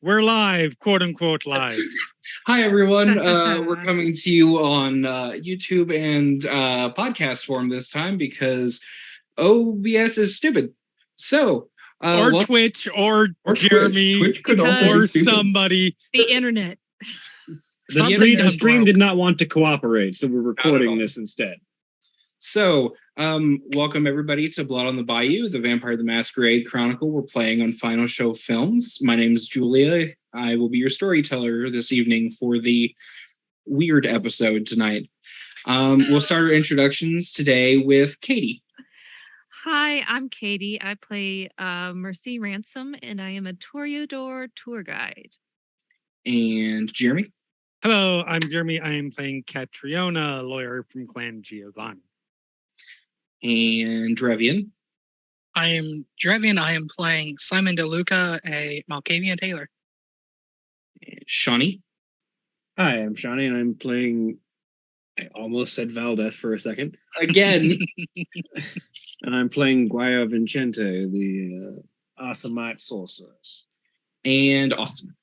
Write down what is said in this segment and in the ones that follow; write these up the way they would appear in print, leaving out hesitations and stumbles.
We're live, quote unquote live. Hi, everyone. We're coming to you on YouTube and podcast form this time because OBS is stupid. So, or Twitch, or Jeremy, Twitch could also or be stupid. somebody. The internet. The stream did not want to cooperate, so we're recording this instead. So, welcome everybody to Blood on the Bayou, the Vampire the Masquerade Chronicle. We're playing on Final Show Films. My name is Julia. I will be your storyteller this evening for the weird episode tonight. We'll start our introductions today with Katie. Hi, I'm Katie. I play Mercy Ransom, and I am a Toreador tour guide. And Jeremy. Hello, I'm Jeremy. I am playing Catriona, a lawyer from Clan Giovanni. And Drevian. I am Drevian. I am playing Simon DeLuca, a Malkavian tailor. And Shawnee. Hi, I'm Shawnee, and I'm playing... I almost said Valdeth for a second. Again. And I'm playing Guaya Vincente, the Asamite sorceress. And Austin.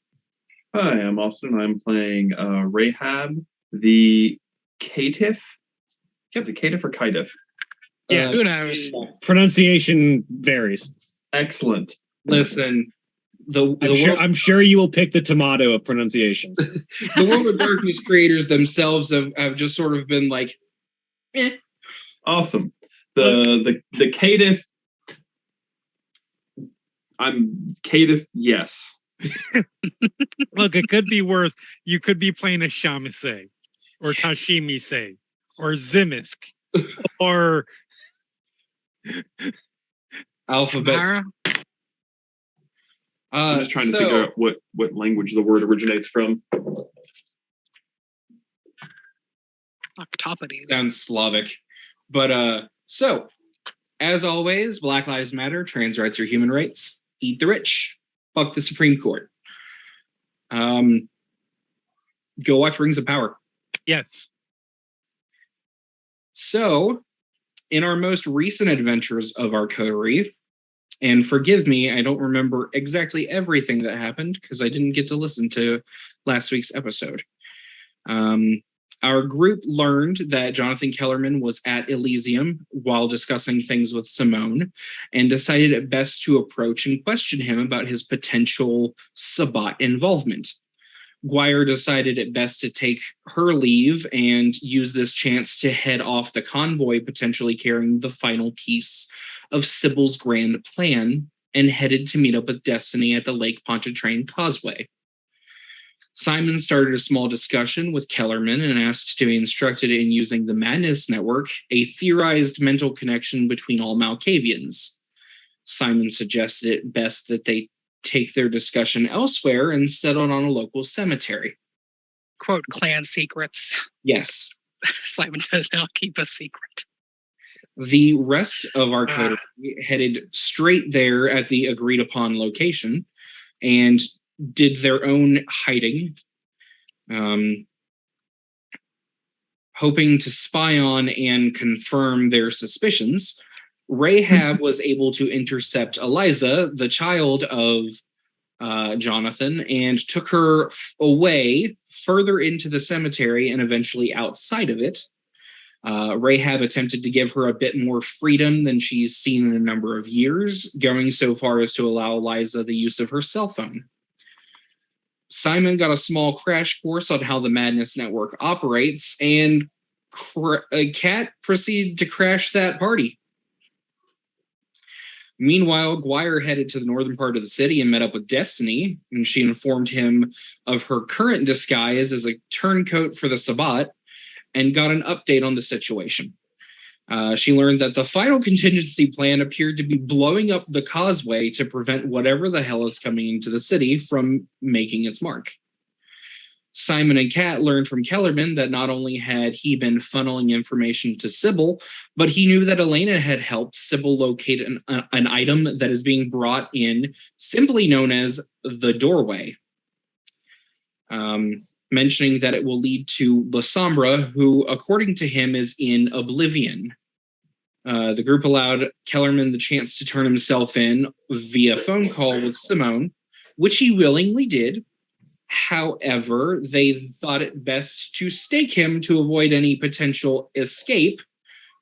Hi, I'm Austin. I'm playing Rahab, the caitiff. Is it caitiff or caitiff? Yeah, who knows? Pronunciation varies. Excellent. Listen, I'm sure you will pick the tomato of pronunciations. The World of Darkness creators themselves have just sort of been like, eh. Awesome. The caitiff. I'm caitiff, yes. Look, it could be worse. You could be playing a Shamise, or Tashimise, or Zimisk, or alphabets. I'm just trying to figure out what language the word originates from. Octopodes. Sounds Slavic. But so, as always, Black Lives Matter, trans rights are human rights, eat the rich, fuck the Supreme Court. Go watch Rings of Power. Yes. So, in our most recent adventures of our coterie, and forgive me, I don't remember exactly everything that happened because I didn't get to listen to last week's episode. Our group learned that Jonathan Kellerman was at Elysium while discussing things with Simone and decided it best to approach and question him about his potential Sabbat involvement. Guire decided it best to take her leave and use this chance to head off the convoy, potentially carrying the final piece of Sybil's grand plan, and headed to meet up with Destiny at the Lake Pontchartrain Causeway. Simon started a small discussion with Kellerman and asked to be instructed in using the Madness Network, a theorized mental connection between all Malkavians. Simon suggested it best that they take their discussion elsewhere and settle on a local cemetery. Quote, clan secrets. Yes. Simon says, I'll keep a secret. The rest of our coterie headed straight there at the agreed upon location and did their own hiding, hoping to spy on and confirm their suspicions. Rahab was able to intercept Eliza, the child of Jonathan, and took her away further into the cemetery and eventually outside of it. Rahab attempted to give her a bit more freedom than she's seen in a number of years, going so far as to allow Eliza the use of her cell phone. Simon got a small crash course on how the Madness Network operates, and Kat proceeded to crash that party. Meanwhile, Guire headed to the northern part of the city and met up with Destiny, and she informed him of her current disguise as a turncoat for the Sabbat, and got an update on the situation. She learned that the final contingency plan appeared to be blowing up the causeway to prevent whatever the hell is coming into the city from making its mark. Simon and Kat learned from Kellerman that not only had he been funneling information to Sybil, but he knew that Elena had helped Sybil locate an item that is being brought in, simply known as the doorway. Mentioning that it will lead to La Sombra, who, according to him, is in oblivion. The group allowed Kellerman the chance to turn himself in via phone call with Simone, which he willingly did. However, they thought it best to stake him to avoid any potential escape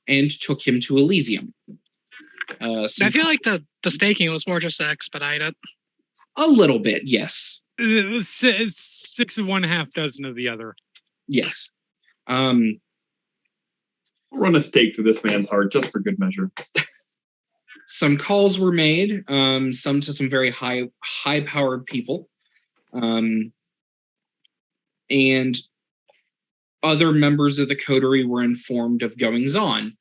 and took him to Elysium. I feel like the staking was more just to expedite it. A little bit, yes. It's 6 of one, half dozen of the other. Yes. I'll run a stake through this man's heart just for good measure. Some calls were made, some to some very high-powered people. And other members of the coterie were informed of goings-on.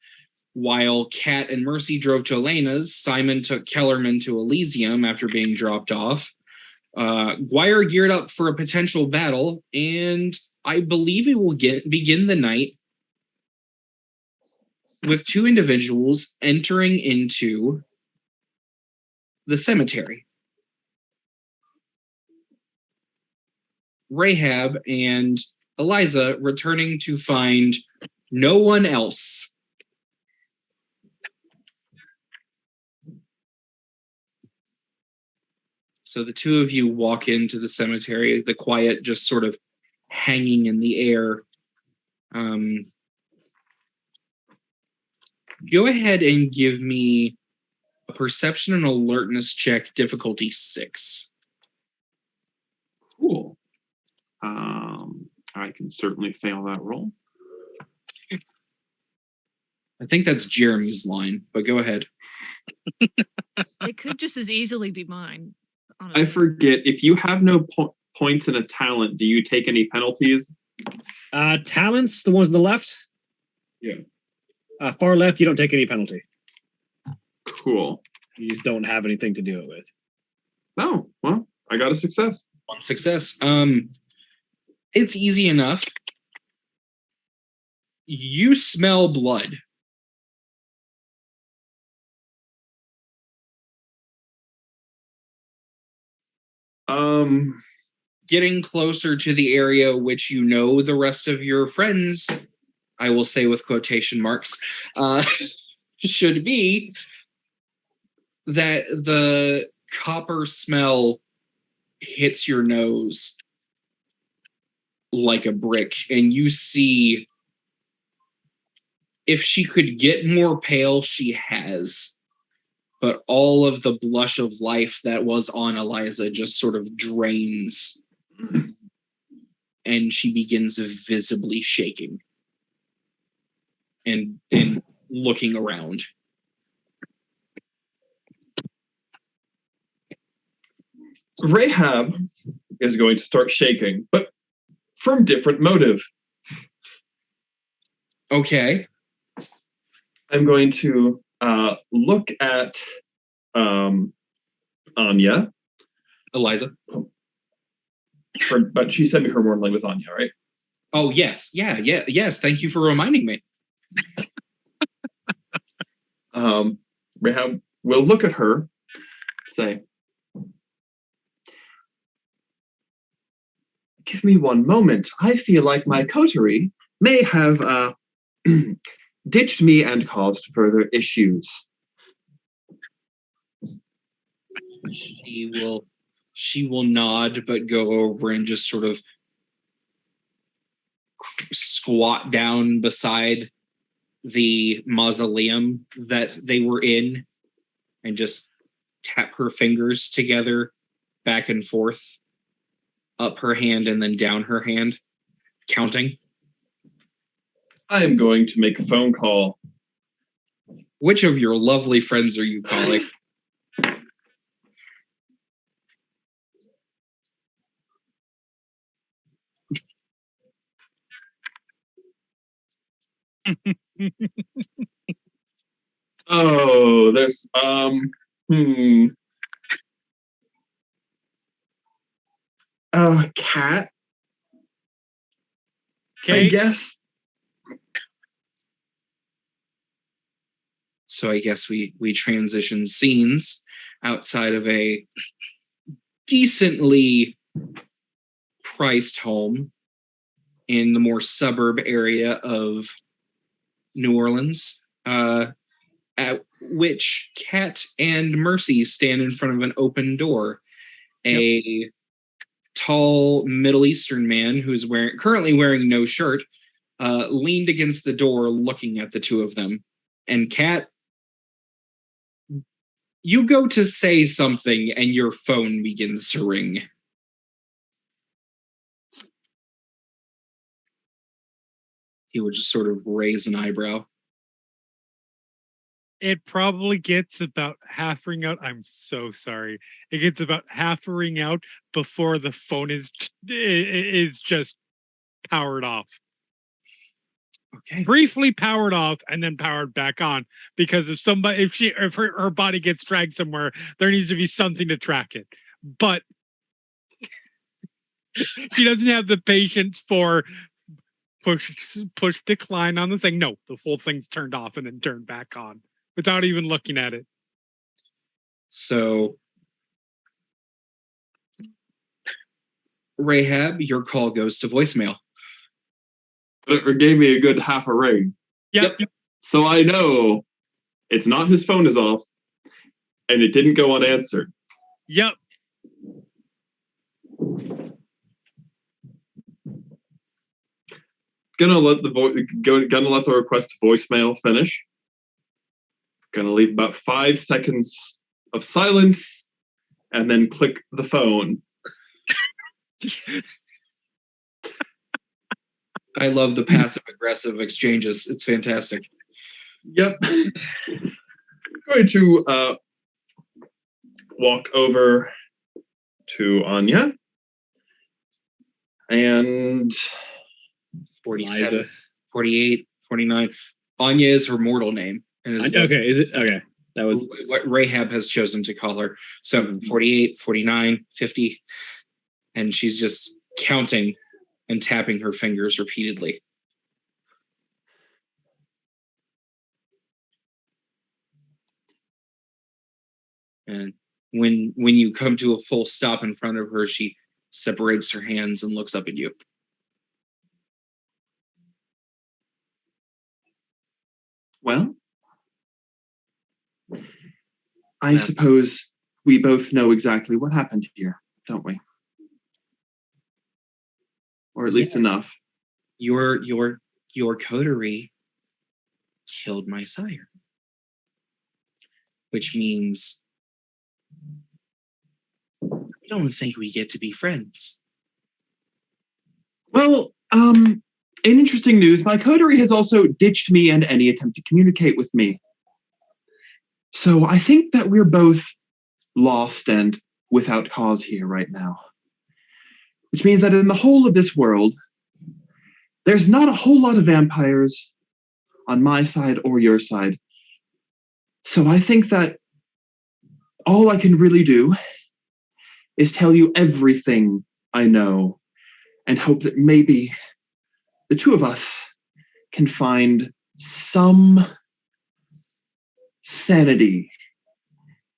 While Kat and Mercy drove to Elena's, Simon took Kellerman to Elysium after being dropped off. Guire geared up for a potential battle, and I believe it will begin the night with two individuals entering into the cemetery. Rahab and Eliza returning to find no one else. So the two of you walk into the cemetery, the quiet just sort of hanging in the air. Go ahead and give me a perception and alertness check, difficulty 6. Cool. I can certainly fail that roll. I think that's Jeremy's line, but go ahead. It could just as easily be mine. Honestly. I forget, if you have no points in a talent, do you take any penalties? Talents, the ones on the left? Yeah. Far left, you don't take any penalty. Cool. You just don't have anything to do it with. Oh, well, I got a success. One success. It's easy enough. You smell blood. Getting closer to the area which you know the rest of your friends, I will say with quotation marks, should be, that the copper smell hits your nose like a brick, and you see, if she could get more pale, she has. But all of the blush of life that was on Eliza just sort of drains. And she begins visibly shaking and looking around. Rahab is going to start shaking, but from different motive. Okay. I'm going to look at Anya. Eliza. But she said her morning name was Anya, right? Oh, yes. Yes. Thank you for reminding me. Rahab will look at her, say, "Give me one moment. I feel like my coterie may have ditched me and caused further issues." She will nod, but go over and just sort of squat down beside the mausoleum that they were in and just tap her fingers together back and forth, up her hand and then down her hand, counting. I am going to make a phone call. Which of your lovely friends are you calling? Oh, there's Cat. Okay. I guess. So I guess we transition scenes outside of a decently priced home in the more suburb area of New Orleans, at which Kat and Mercy stand in front of an open door a tall Middle Eastern man who's currently wearing no shirt leaned against the door looking at the two of them. And Kat, you go to say something and your phone begins to ring. He would just sort of raise an eyebrow. It probably gets about half ring out. I'm so sorry. It gets about half a ring out before the phone is just powered off. Okay. Briefly powered off and then powered back on, because if her body gets dragged somewhere, there needs to be something to track it. But she doesn't have the patience for push decline on the thing. No, the whole thing's turned off and then turned back on without even looking at it. So, Rahab, your call goes to voicemail. It gave me a good half a ring. Yep. So I know it's not his phone is off, and it didn't go unanswered. Yep. Gonna let the request to voicemail finish. Gonna leave about 5 seconds of silence, and then click the phone. I love the passive aggressive exchanges. It's fantastic. Yep. Going to walk over to Anya and 47, Liza. 48, 49. Anya is her mortal name. And is Okay, is it? Okay. That was what Rahab has chosen to call her. So 48, 49, 50. And she's just counting and tapping her fingers repeatedly. And when you come to a full stop in front of her, she separates her hands and looks up at you. Well, I suppose we both know exactly what happened here, don't we? Or at least enough. Your coterie killed my sire. Which means I don't think we get to be friends. Well, in interesting news, my coterie has also ditched me and any attempt to communicate with me. So I think that we're both lost and without cause here right now. Which means that in the whole of this world, there's not a whole lot of vampires on my side or your side. So I think that all I can really do is tell you everything I know and hope that maybe the two of us can find some sanity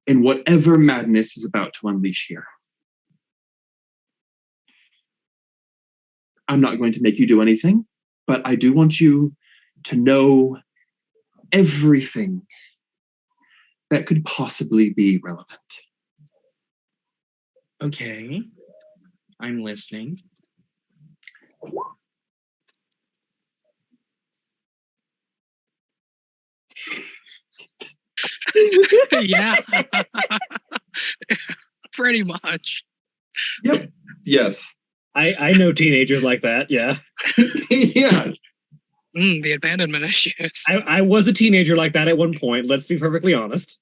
in whatever madness is about to unleash here. I'm not going to make you do anything, but I do want you to know everything that could possibly be relevant. Okay. I'm listening. Yeah. Pretty much. Yep. Yes. I know teenagers like that. Yeah, Yes. The abandonment issues. I was a teenager like that at one point. Let's be perfectly honest.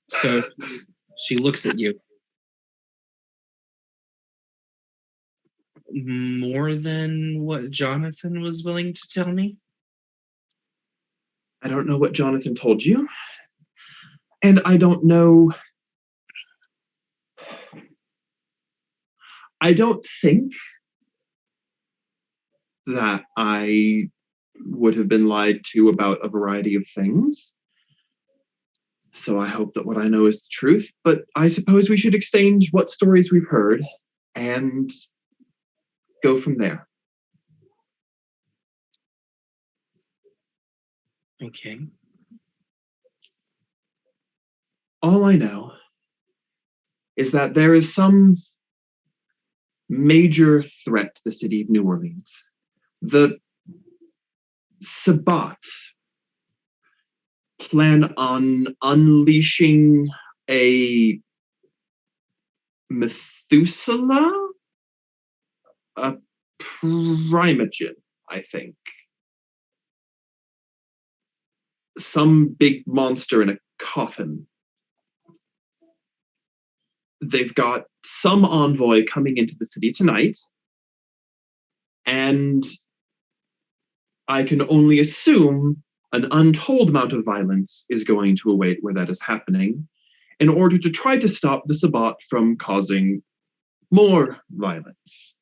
So she looks at you. More than what Jonathan was willing to tell me? I don't know what Jonathan told you. And I don't know. I don't think that I would have been lied to about a variety of things. So I hope that what I know is the truth. But I suppose we should exchange what stories we've heard and go from there. Okay. All I know is that there is some major threat to the city of New Orleans. The Sabbat plan on unleashing a Methuselah? A primogen, I think. Some big monster in a coffin. They've got some envoy coming into the city tonight, and I can only assume an untold amount of violence is going to await where that is happening in order to try to stop the Sabbat from causing more violence.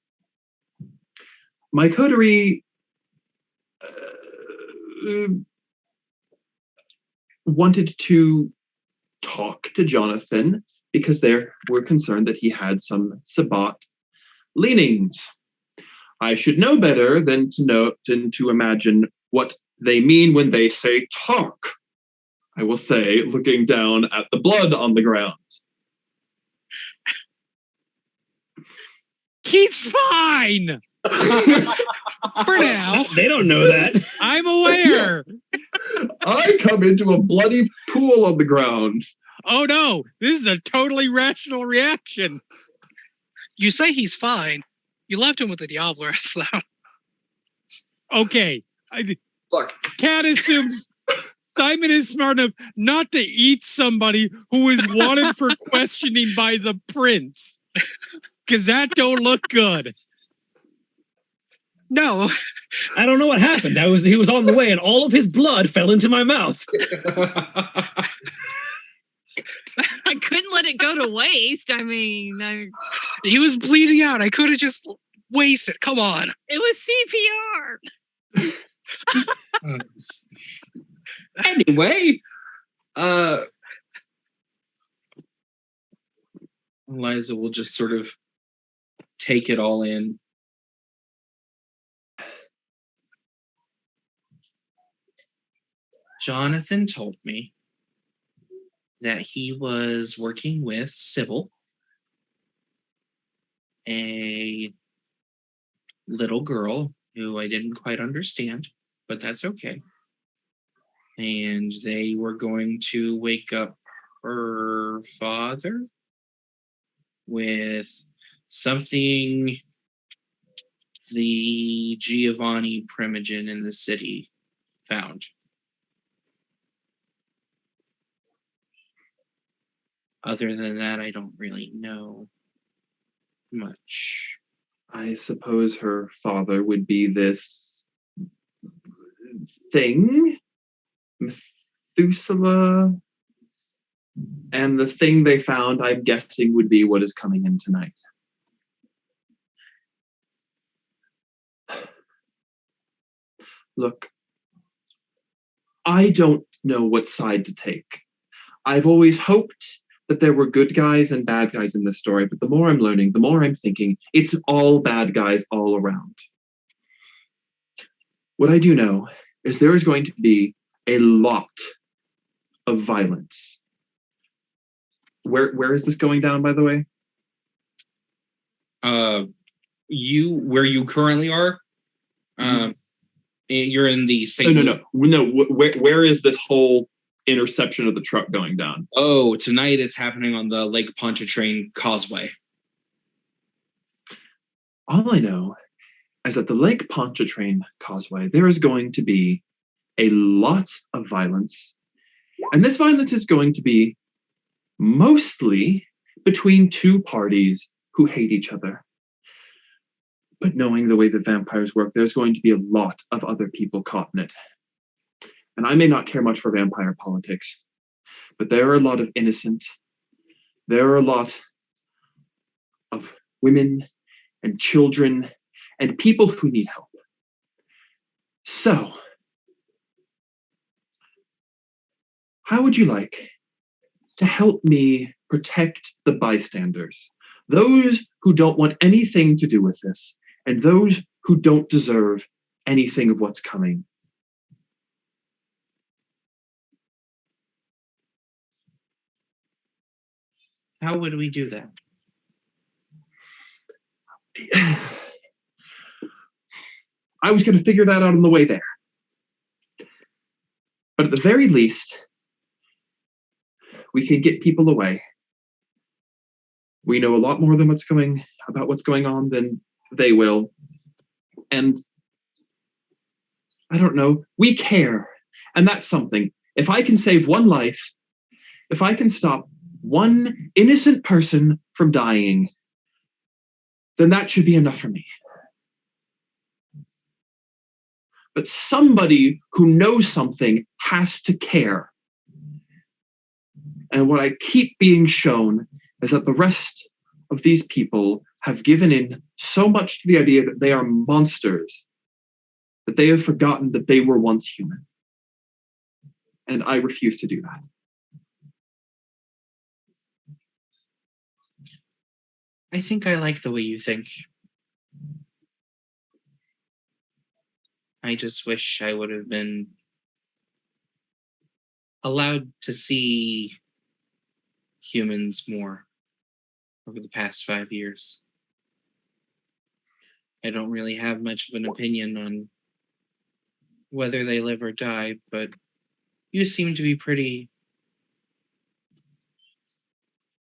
My coterie wanted to talk to Jonathan because they were concerned that he had some Sabbat leanings. I should know better than to imagine what they mean when they say talk. I will say, looking down at the blood on the ground. He's fine. For now. They don't know that. I'm aware. I come into a bloody pool on the ground. Oh no, this is a totally rational reaction. You say he's fine. You left him with the Diablers, though. Okay. Fuck. Cat assumes Simon is smart enough not to eat somebody who is wanted for questioning by the prince. Because that don't look good. No. I don't know what happened. He was on the way, and all of his blood fell into my mouth. I couldn't let it go to waste. I mean, He was bleeding out. I could have just wasted. Come on. it was CPR. Anyway, Eliza will just sort of take it all in. Jonathan told me that he was working with Sybil, a little girl who I didn't quite understand, but that's okay. And they were going to wake up her father with something the Giovanni Primogen in the city found. Other than that, I don't really know much. I suppose her father would be this thing, Methuselah, and the thing they found, I'm guessing, would be what is coming in tonight. Look, I don't know what side to take. I've always hoped that there were good guys and bad guys in this story, but the more I'm learning, the more I'm thinking it's all bad guys all around. What I do know is there is going to be a lot of violence. Where is this going down, by the way? Where you currently are, you're in the St. No. Where is this whole interception of the truck going down? Oh, tonight it's happening on the Lake Pontchartrain Causeway. All I know is that the Lake Pontchartrain Causeway, there is going to be a lot of violence, and this violence is going to be mostly between two parties who hate each other. But knowing the way that vampires work, there's going to be a lot of other people caught in it. And I may not care much for vampire politics, but there are a lot of innocent, there are a lot of women and children and people who need help. So, how would you like to help me protect the bystanders? Those who don't want anything to do with this, and those who don't deserve anything of what's coming. How would we do that? I was going to figure that out on the way there. But at the very least, we can get people away. We know a lot more than about what's going on than they will. And I don't know, we care. And that's something. If I can save one life, if I can stop one innocent person from dying, then that should be enough for me. But somebody who knows something has to care. And what I keep being shown is that the rest of these people have given in so much to the idea that they are monsters that they have forgotten that they were once human. And I refuse to do that. I think I like the way you think. I just wish I would have been allowed to see humans more over the past 5 years. I don't really have much of an opinion on whether they live or die, but you seem to be pretty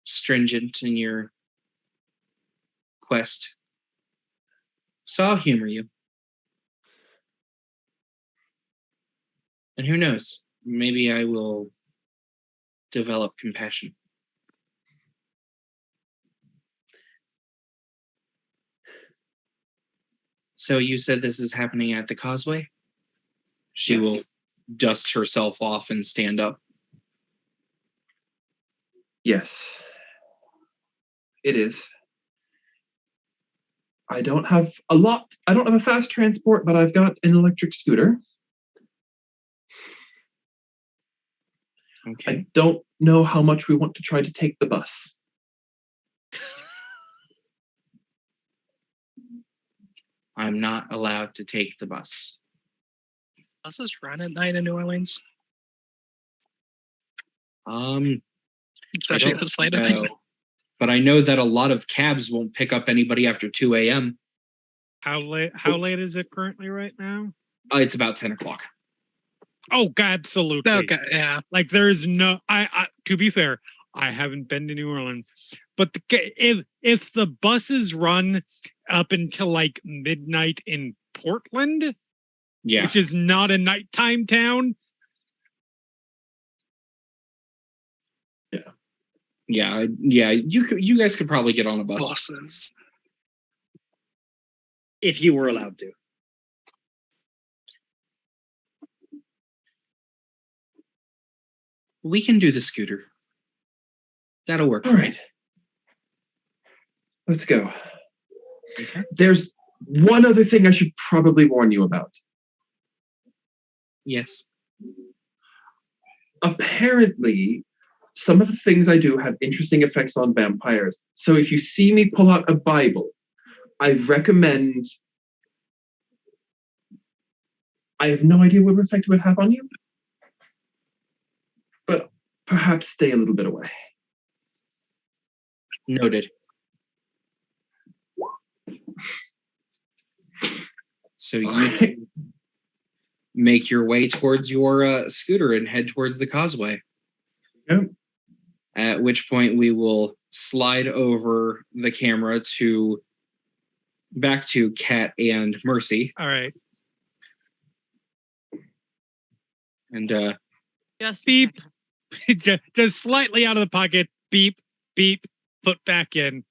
stringent in your quest. So I'll humor you. And who knows? Maybe I will develop compassion. So you said this is happening at the causeway? She Yes. will dust herself off and stand up. Yes. It is. I don't have a fast transport, but I've got an electric scooter. Okay. I don't know how much we want to try to take the bus. I'm not allowed to take the bus. Buses run at night in New Orleans, I especially don't at this late at night. know. But I know that a lot of cabs won't pick up anybody after 2 a.m. How late is it currently right now? It's about 10 o'clock. Oh, absolutely. Okay, yeah. Like there is no. I to be fair, I haven't been to New Orleans, but if the buses run up until like midnight in Portland, Yeah. which is not a nighttime town, Yeah. You guys could probably get on a bus. Buses. If you were allowed to. We can do the scooter. That'll work. All right. Let's go. Okay. There's one other thing I should probably warn you about. Yes. Apparently, some of the things I do have interesting effects on vampires. So if you see me pull out a Bible, I recommend. I have no idea what effect it would have on you, but perhaps stay a little bit away. Noted. So you Alright. make your way towards your scooter and head towards the causeway. Yep. At which point we will slide over the camera to back to Kat and Mercy. all right. And Just a Beep. second. just slightly out of the pocket. Beep, beep. Put back in.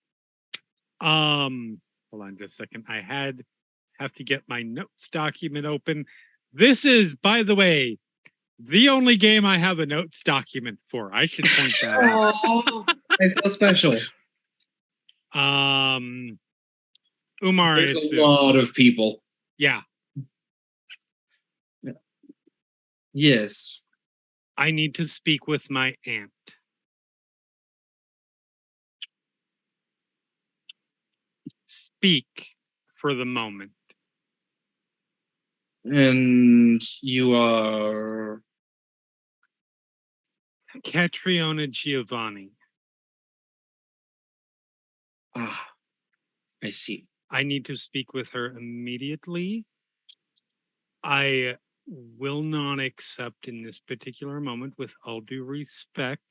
Hold on just a second. I have to get my notes document open. This is, by the way, the only game I have a notes document for. I should point that out. oh, I feel special. Umar There's is a lot of people. yeah. Yes. I need to speak with my aunt. Speak for the moment. And you are Catriona Giovanni. Ah, I see. I need to speak with her immediately. I will not accept in this particular moment, with all due respect,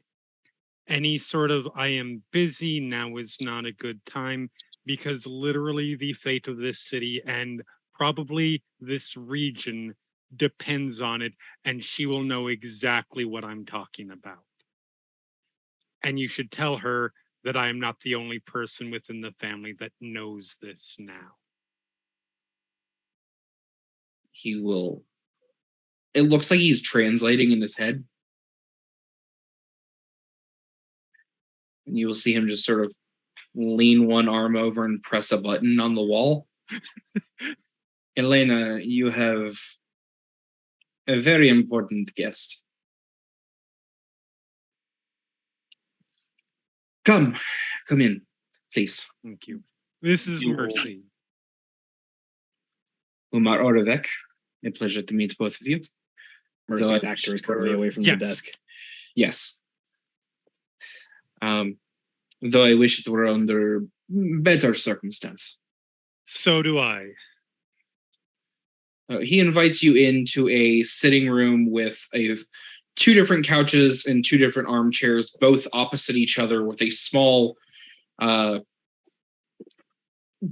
any sort of I am busy, now is not a good time, because literally the fate of this city and probably this region depends on it, and she will know exactly what I'm talking about. And you should tell her that I am not the only person within the family that knows this now. He will. It looks like he's translating in his head. And you will see him just sort of lean one arm over and press a button on the wall. Elena, you have a very important guest. Come in, please. Thank you. This is You- Mercy. Umar Orevek, a pleasure to meet both of you. Mercy's So I- actor is currently away from Yes. the desk. Yes. Though I wish it were under better circumstance. So do I. He invites you into a sitting room with two different couches and two different armchairs, both opposite each other, with a small,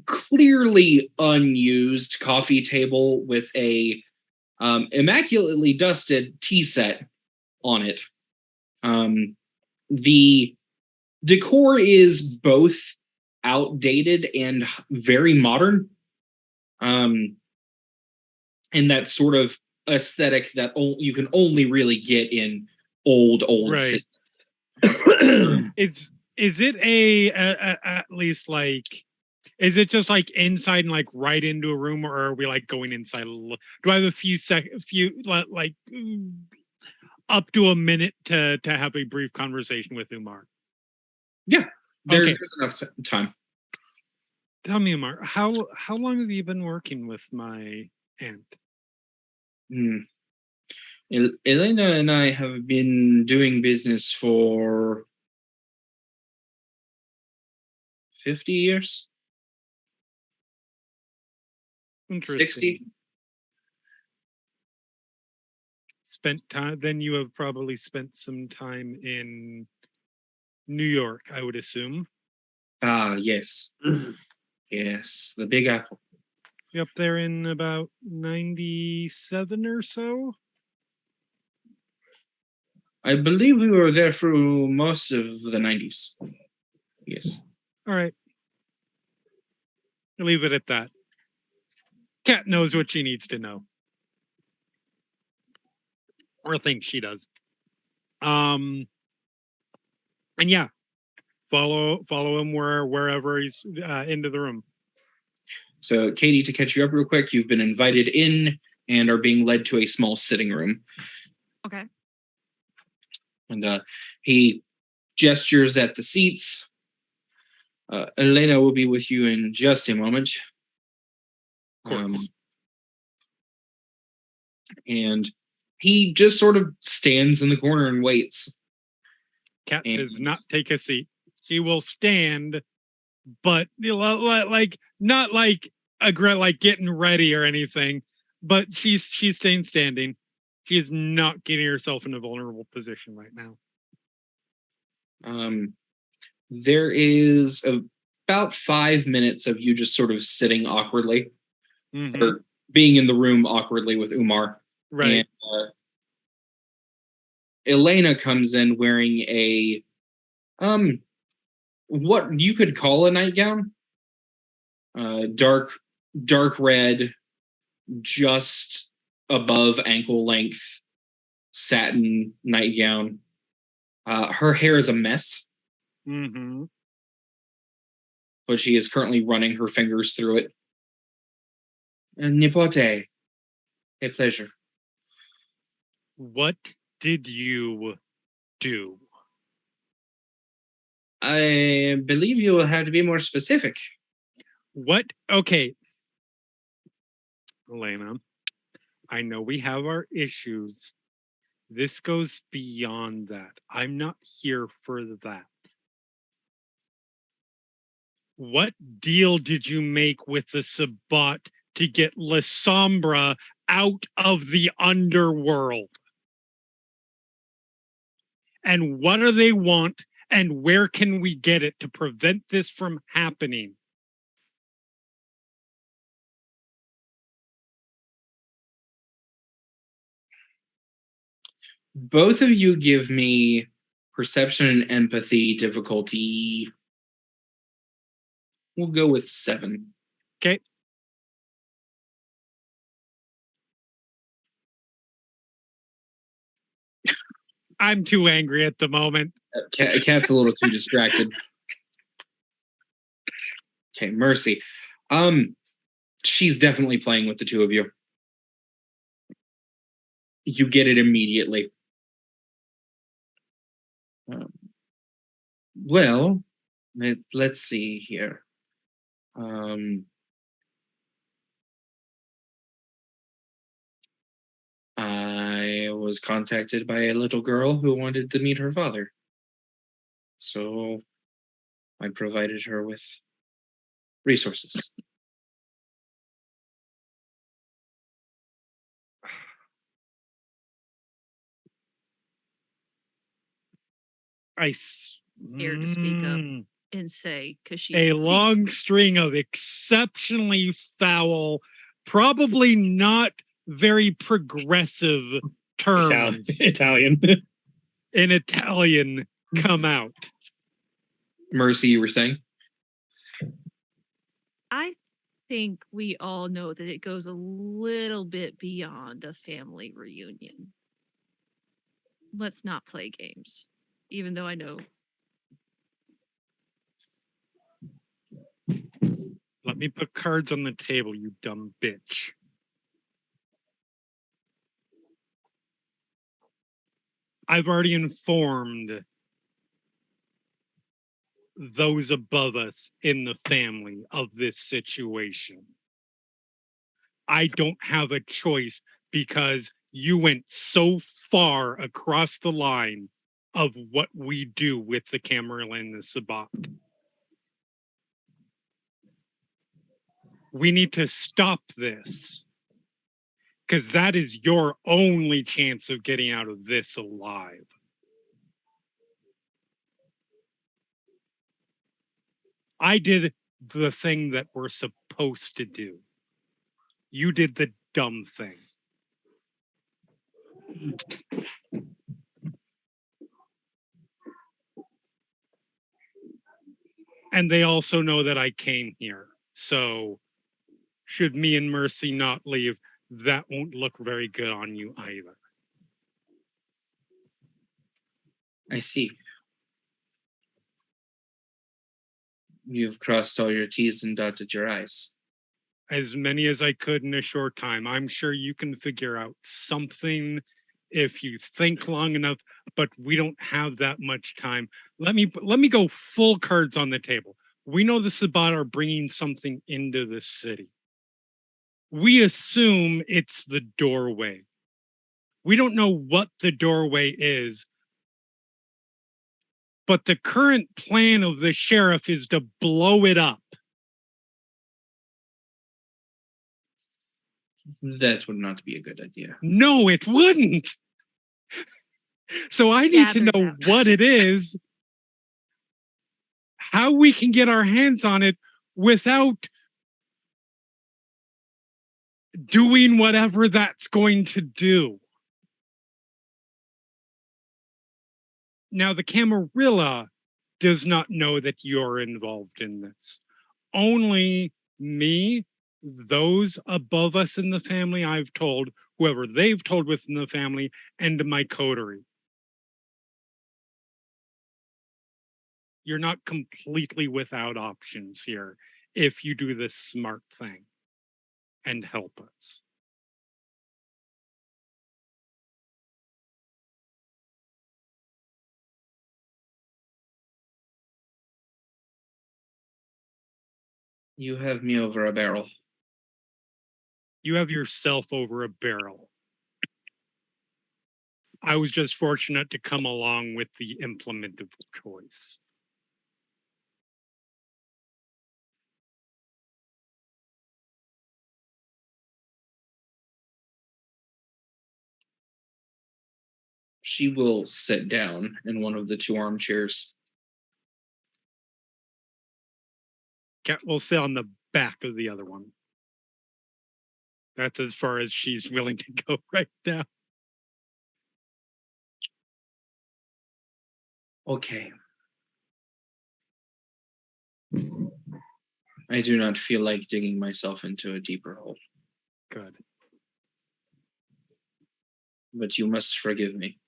clearly unused coffee table with a immaculately dusted tea set on it. The decor is both outdated and very modern. And that sort of aesthetic that you can only really get in old Right. cities. Is it at least like, is it just like inside and like right into a room, or are we like going inside? Do I have a few like up to a minute to have a brief conversation with Umar? There's Okay. enough time. Tell me, Umar, how long have you been working with my aunt? Elena and I have been doing business for 50 years. Interesting. 60. Spent time. Then you have probably spent some time in New York, I would assume. Ah, yes. Yes, the Big Apple. You up there in about 97 or so? I believe we were there through most of the 90s. Yes. All right. I'll leave it at that. Cat knows what she needs to know. Or thinks she does. And yeah, follow him wherever he's into the room. So, Katie, to catch you up real quick, you've been invited in and are being led to a small sitting room. Okay. And he gestures at the seats. Elena will be with you in just a moment. Of course. And he just sort of stands in the corner and waits. Cat does not take a seat. She will stand, but like not like like getting ready or anything. But she's staying standing. She is not getting herself in a vulnerable position right now. There is about 5 minutes of you just sort of sitting awkwardly, or being in the room awkwardly with Umar. Right. And, Elena comes in wearing a what you could call a nightgown. Dark red, just above ankle length satin nightgown. Her hair is a mess. But she is currently running her fingers through it. Nipote, a pleasure. What did you do? I believe you will have to be more specific. What? Okay. Elena, I know we have our issues. This goes beyond that. I'm not here for that. What deal did you make with the Sabbat to get La Sombra out of the underworld? And what do they want? And where can we get it to prevent this from happening? Both of you give me perception and empathy difficulty. We'll go with 7. Okay. I'm too angry at the moment. Cat's a little too distracted. Okay, Mercy. She's definitely playing with the two of you. You get it immediately. Well, let's see here. I was contacted by a little girl who wanted to meet her father. So I provided her with resources. I Dare to speak up and say, because she a long string of exceptionally foul, probably not very progressive terms Italian. in Italian come out. Mercy, you were saying? I think we all know that it goes a little bit beyond a family reunion. Let's not play games, even though I know. Let me put cards on the table, you dumb bitch. I've already informed those above us in the family of this situation. I don't have a choice because you went so far across the line of what we do with the Camarilla and the Sabbat. We need to stop this because that is your only chance of getting out of this alive. I did the thing that we're supposed to do. You did the dumb thing. And they also know that I came here. So should me and Mercy not leave, that won't look very good on you either. I see. You've crossed all your T's and dotted your I's. As many as I could in a short time. I'm sure you can figure out something if you think long enough, but we don't have that much time. Let me go full cards on the table. We know the Sabbat are bringing something into the city. We assume it's the doorway. We don't know what the doorway is, but the current plan of the sheriff is to blow it up. That would not be a good idea. No, it wouldn't. So I need to know what it is, how we can get our hands on it without doing whatever that's going to do. Now, the Camarilla does not know that you're involved in this. Only me, those above us in the family I've told, whoever they've told within the family, and my coterie. You're not completely without options here if you do this smart thing and help us. You have me over a barrel. You have yourself over a barrel. I was just fortunate to come along with the implement of choice. She will sit down in one of the two armchairs. We'll sit on the back of the other one. That's as far as she's willing to go right now. Okay. I do not feel like digging myself into a deeper hole, Good. but you must forgive me.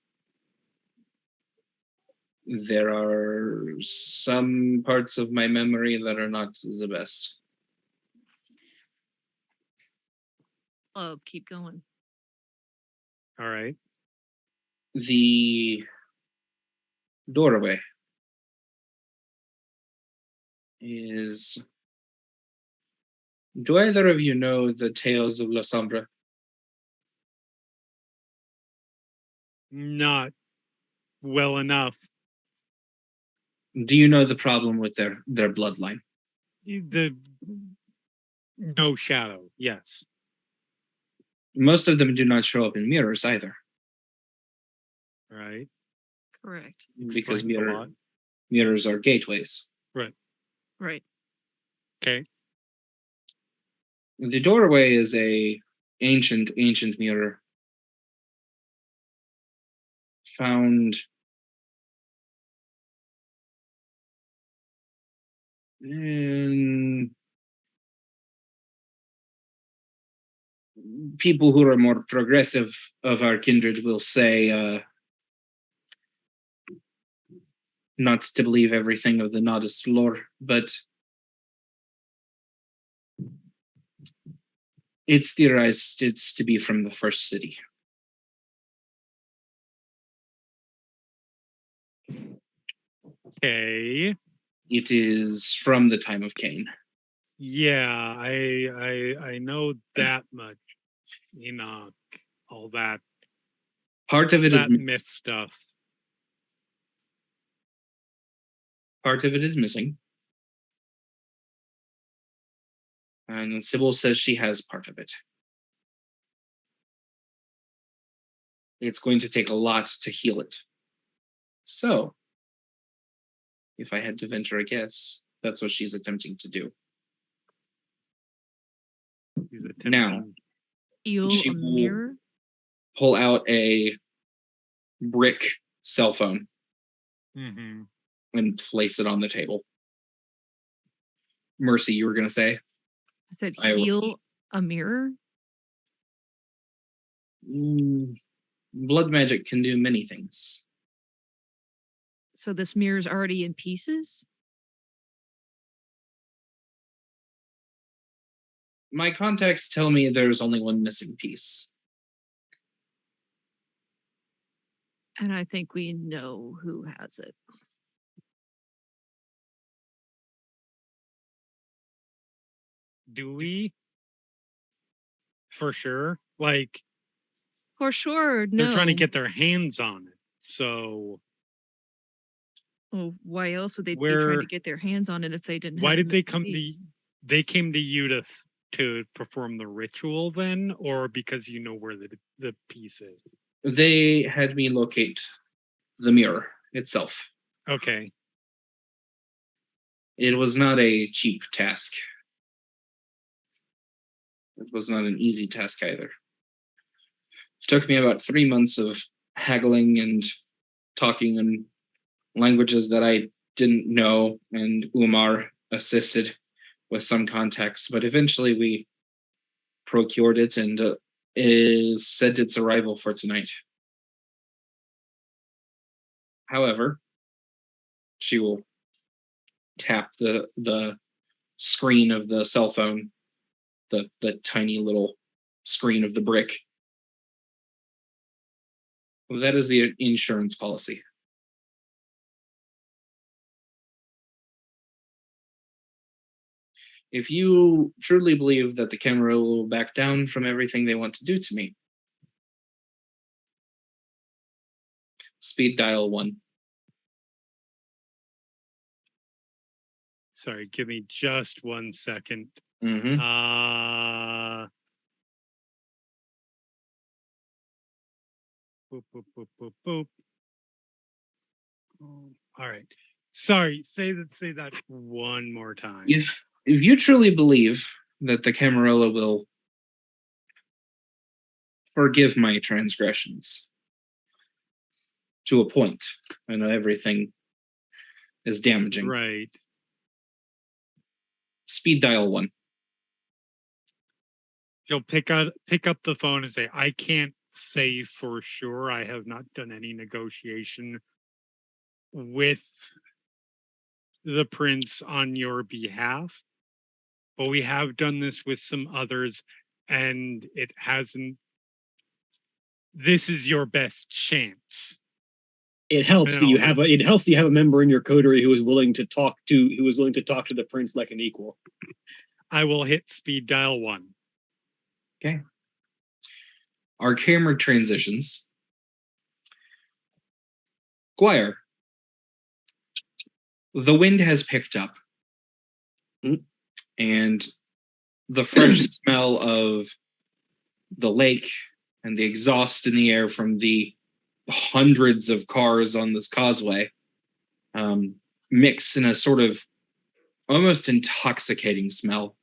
There are some parts of my memory that are not the best. Oh, keep going. All right. The doorway is. Do either of you know the tales of La Sombra? Not well enough. Do you know the problem with their bloodline? The no shadow. Yes. Most of them do not show up in mirrors either, Right. Correct. because Explains a lot. mirrors are gateways. Right. Okay. The doorway is a ancient mirror found in people who are more progressive of our kindred will say not to believe everything of the Nodist lore, but it's theorized it's to be from the first city. Okay. It is from the time of Cain. Yeah, I know that much. Enoch, all that Part of it is that myth stuff. part of it is missing. And Sybil says she has part of it. It's going to take a lot to heal it. So, if I had to venture a guess, that's what she's attempting to do. He's Now, attempting. Heal She a will- mirror. Pull out a brick cell phone Mm-hmm. and place it on the table. Mercy, you were going to say? I said I will- heal a mirror. Blood magic can do many things. So this mirror's already in pieces. My contacts tell me there's only one missing piece. And I think we know who has it. Do we? For sure. Like For sure, no. they're trying to get their hands on it. So Well, why else would they be trying Where- to get their hands on it if they didn't? why have did the they missing come piece? to? They came to you to perform the ritual then, or because you know where the piece is? They had me locate the mirror itself. Okay. It was not a cheap task. It was not an easy task either. It took me about 3 months of haggling and talking in languages that I didn't know, and Umar assisted with some contacts, but eventually we procured it and is said its arrival for tonight. However, she will tap the screen of the cell phone, the tiny little screen of the brick. Well, that is the insurance policy. If you truly believe that the camera will back down from everything they want to do to me, speed dial 1. Sorry, give me just 1 second. Mm-hmm. boop, boop, boop, boop, boop. All right. Sorry, say that one more time. If you truly believe that the Camarilla will forgive my transgressions to a point, I know everything is damaging. Right. Speed dial 1. He'll pick up the phone and say, I can't say for sure. I have not done any negotiation with the prince on your behalf, but we have done this with some others, and it hasn't. This is your best chance. It helps And that you I'll- have a member in your coterie who is willing to talk to the prince like an equal. I will hit speed dial 1. Okay. Our camera transitions. Squire, the wind has picked up. And the fresh smell of the lake and the exhaust in the air from the hundreds of cars on this causeway mix in a sort of almost intoxicating smell,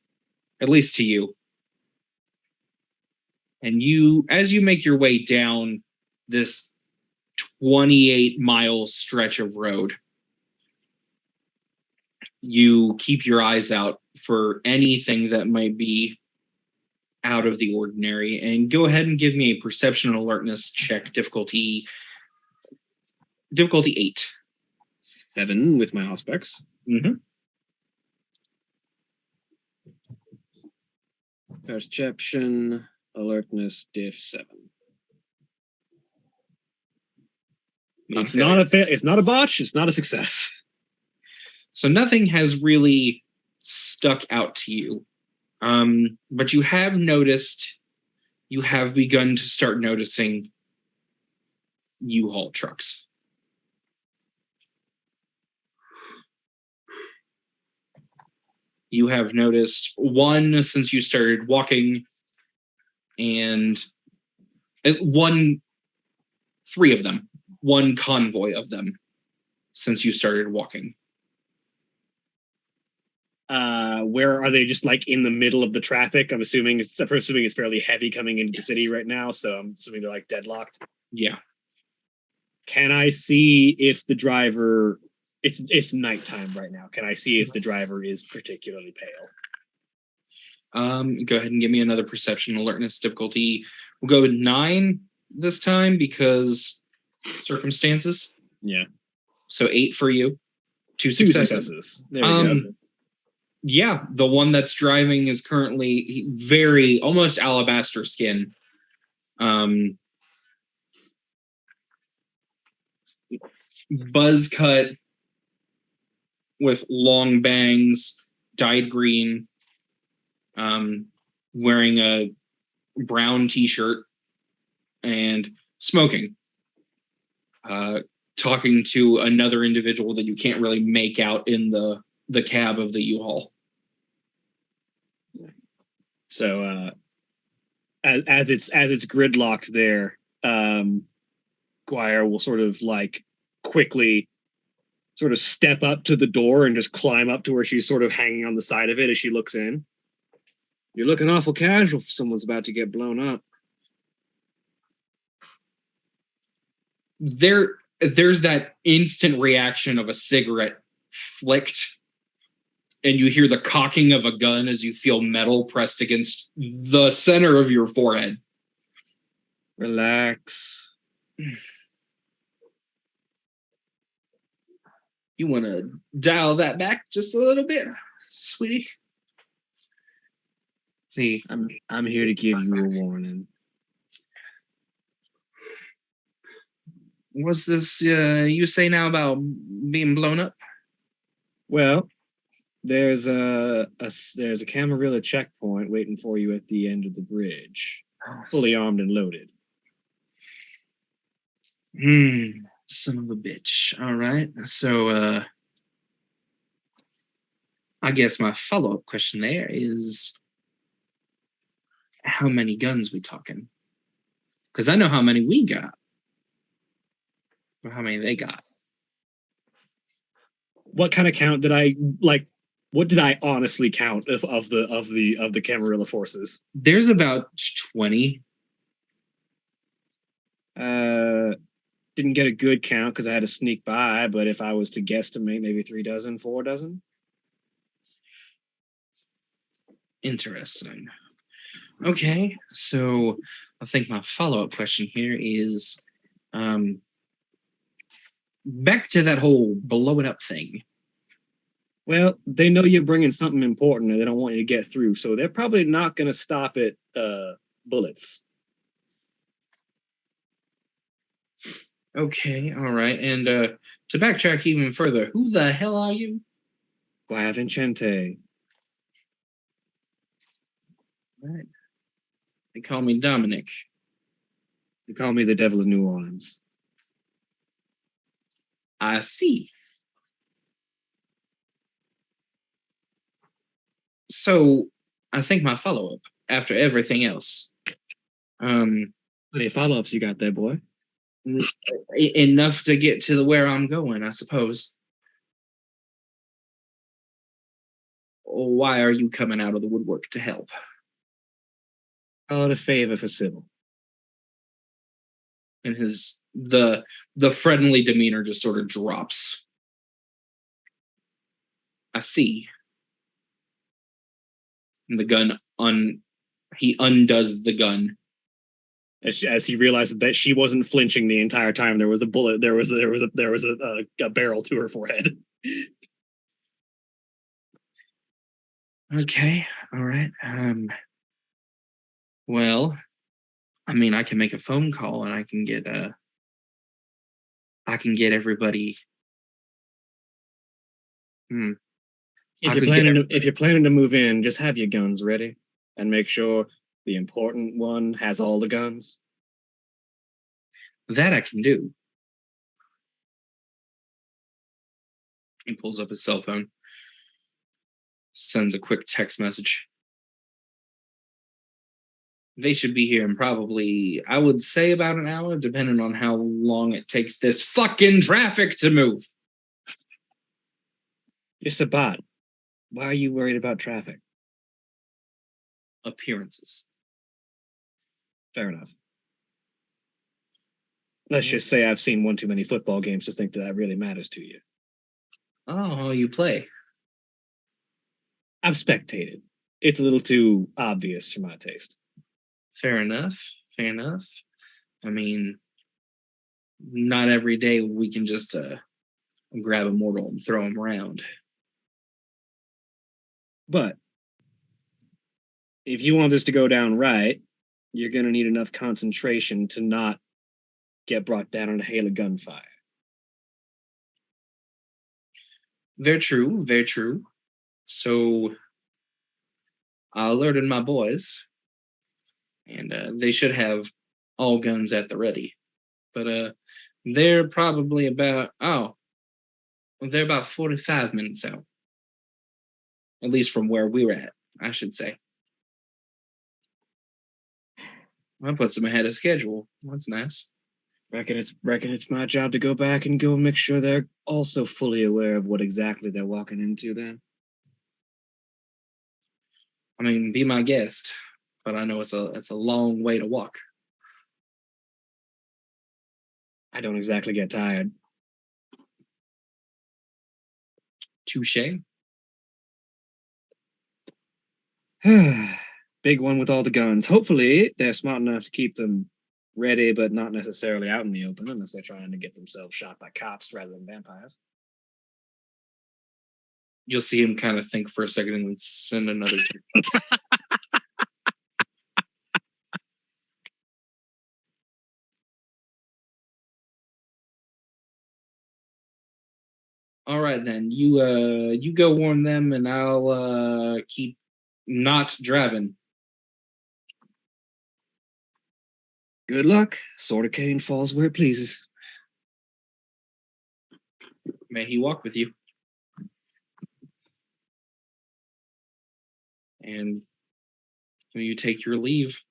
at least to you. And you, as you make your way down this 28-mile stretch of road, you keep your eyes out for anything that might be out of the ordinary. And go ahead and give me a perception and alertness check, difficulty 8. 7 with my auspex. Mm-hmm. Perception, alertness, diff 7. It's not a botch. It's not a success. So nothing has really stuck out to you. But you have begun to start noticing U-Haul trucks. You have noticed one since you started walking, and 3 of them, one convoy of them since you started walking. Where are they? Just like in the middle of the traffic? I'm assuming it's fairly heavy coming into the city right now, so I'm assuming they're like deadlocked. Yeah. Can I see if the driver? It's nighttime right now. Can I see if the driver is particularly pale? Go ahead and give me another perception alertness difficulty. We'll go with 9 this time because circumstances. Yeah. So 8 for you. 2 Two successes. successes. There we go. Yeah, the one that's driving is currently very almost alabaster skin. Buzz cut with long bangs, dyed green, wearing a brown t-shirt and smoking. Talking to another individual that you can't really make out in the cab of the U-Haul. So as it's gridlocked there, Squire will sort of like quickly sort of step up to the door and just climb up to where she's sort of hanging on the side of it as she looks in. You're looking awful casual if someone's about to get blown up. There's that instant reaction of a cigarette flicked, and you hear the cocking of a gun as you feel metal pressed against the center of your forehead. Relax. You want to dial that back just a little bit, sweetie? See, I'm here to give you a warning. what's this you say now about being blown up? Well, there's a Camarilla checkpoint waiting for you at the end of the bridge, fully armed and loaded. Son of a bitch. All right. So I guess my follow-up question there is how many guns we talking? Because I know how many we got. How many they got? What kind of count did I like? What did I honestly count of the Camarilla forces? There's about 20. Didn't get a good count because I had to sneak by, but if I was to guesstimate, maybe 3 dozen, 4 dozen. Interesting. Okay, so I think my follow-up question here is back to that whole blowing up thing. Well, they know you're bringing something important and they don't want you to get through, so they're probably not going to stop at bullets. Okay, all right. And to backtrack even further, who the hell are you? Guaya Vincente. Right. They call me Dominic. They call me the Devil of New Orleans. I see. So I think my follow-up after everything else. How many follow-ups you got there, boy? Enough to get to where I'm going, I suppose. Why are you coming out of the woodwork to help? Call it a favor for Sybil. And the friendly demeanor just sort of drops. I see. And the gun he undoes the gun. As he realizes that she wasn't flinching the entire time, there was a bullet. There was a barrel to her forehead. Okay, all right. Well, I mean, I can make a phone call and I can get everybody. If you're planning to move in, just have your guns ready and make sure the important one has all the guns. That I can do. He pulls up his cell phone, sends a quick text message. They should be here in probably, I would say, about an hour, depending on how long it takes this fucking traffic to move. It's a bot. Why are you worried about traffic? Appearances. Fair enough. Let's just say I've seen one too many football games to think that really matters to you. Oh, you play. I've spectated. It's a little too obvious for my taste. Fair enough. Fair enough. I mean, not every day we can just grab a mortal and throw him around. But if you want this to go down right, you're going to need enough concentration to not get brought down in a hail of gunfire. Very true. Very true. So I alerted my boys, and they should have all guns at the ready. But they're probably about, they're about 45 minutes out. At least from where we were at, I should say. That puts them ahead of schedule. That's nice. Reckon it's my job to go back and go make sure they're also fully aware of what exactly they're walking into then. I mean, be my guest, but I know it's a long way to walk. I don't exactly get tired. Touche. Big one with all the guns. Hopefully, they're smart enough to keep them ready, but not necessarily out in the open, unless they're trying to get themselves shot by cops rather than vampires. You'll see him kind of think for a second and then send another text. All right, then. You go warn them, and I'll keep not driving. Good luck. Sword of Cain falls where it pleases. May he walk with you. And you take your leave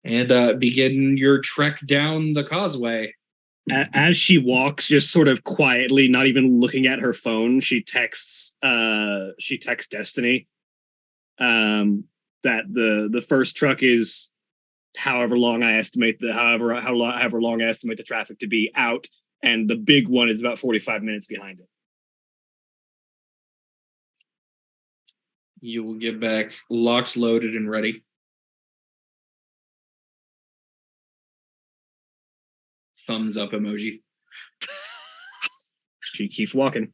and begin your trek down the causeway. As she walks, just sort of quietly, not even looking at her phone, she texts Destiny that the first truck is however long I estimate however long I estimate the traffic to be out, and the big one is about 45 minutes behind it. You will get back locked, loaded, and ready. Thumbs up emoji. She keeps walking.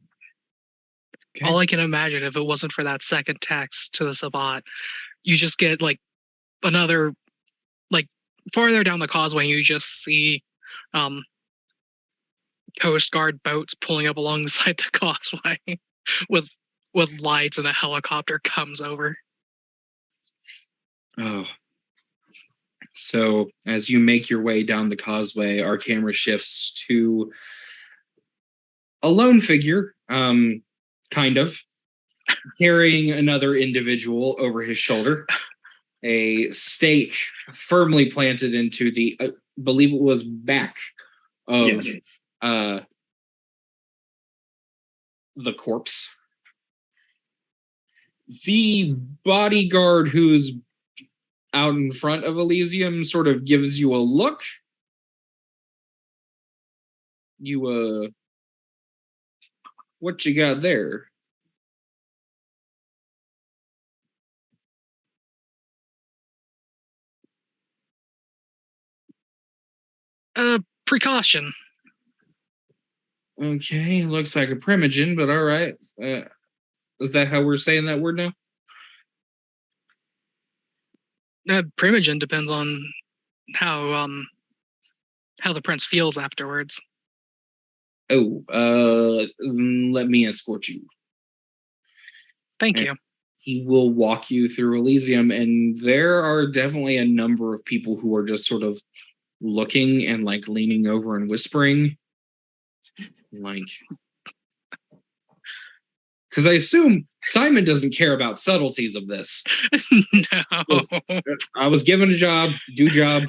Okay. All I can imagine, if it wasn't for that second text to the Sabat, you just get like another, like farther down the causeway, you just see Coast Guard boats pulling up alongside the causeway with lights, and a helicopter comes over. Oh. So as you make your way down the causeway, our camera shifts to a lone figure, kind of, carrying another individual over his shoulder. A stake firmly planted into the, believe it was back of Yes. The corpse. The bodyguard who's out in front of Elysium sort of gives you a look. You, what you got there? Precaution. Okay, looks like a primogen, but all right. Is that how we're saying that word now? Primogen depends on how the prince feels afterwards. Oh, let me escort you. Thank And you. he will walk you through Elysium, and there are definitely a number of people who are just sort of looking and like leaning over and whispering, like, because I assume Simon doesn't care about subtleties of this. No. I was given a job, do job.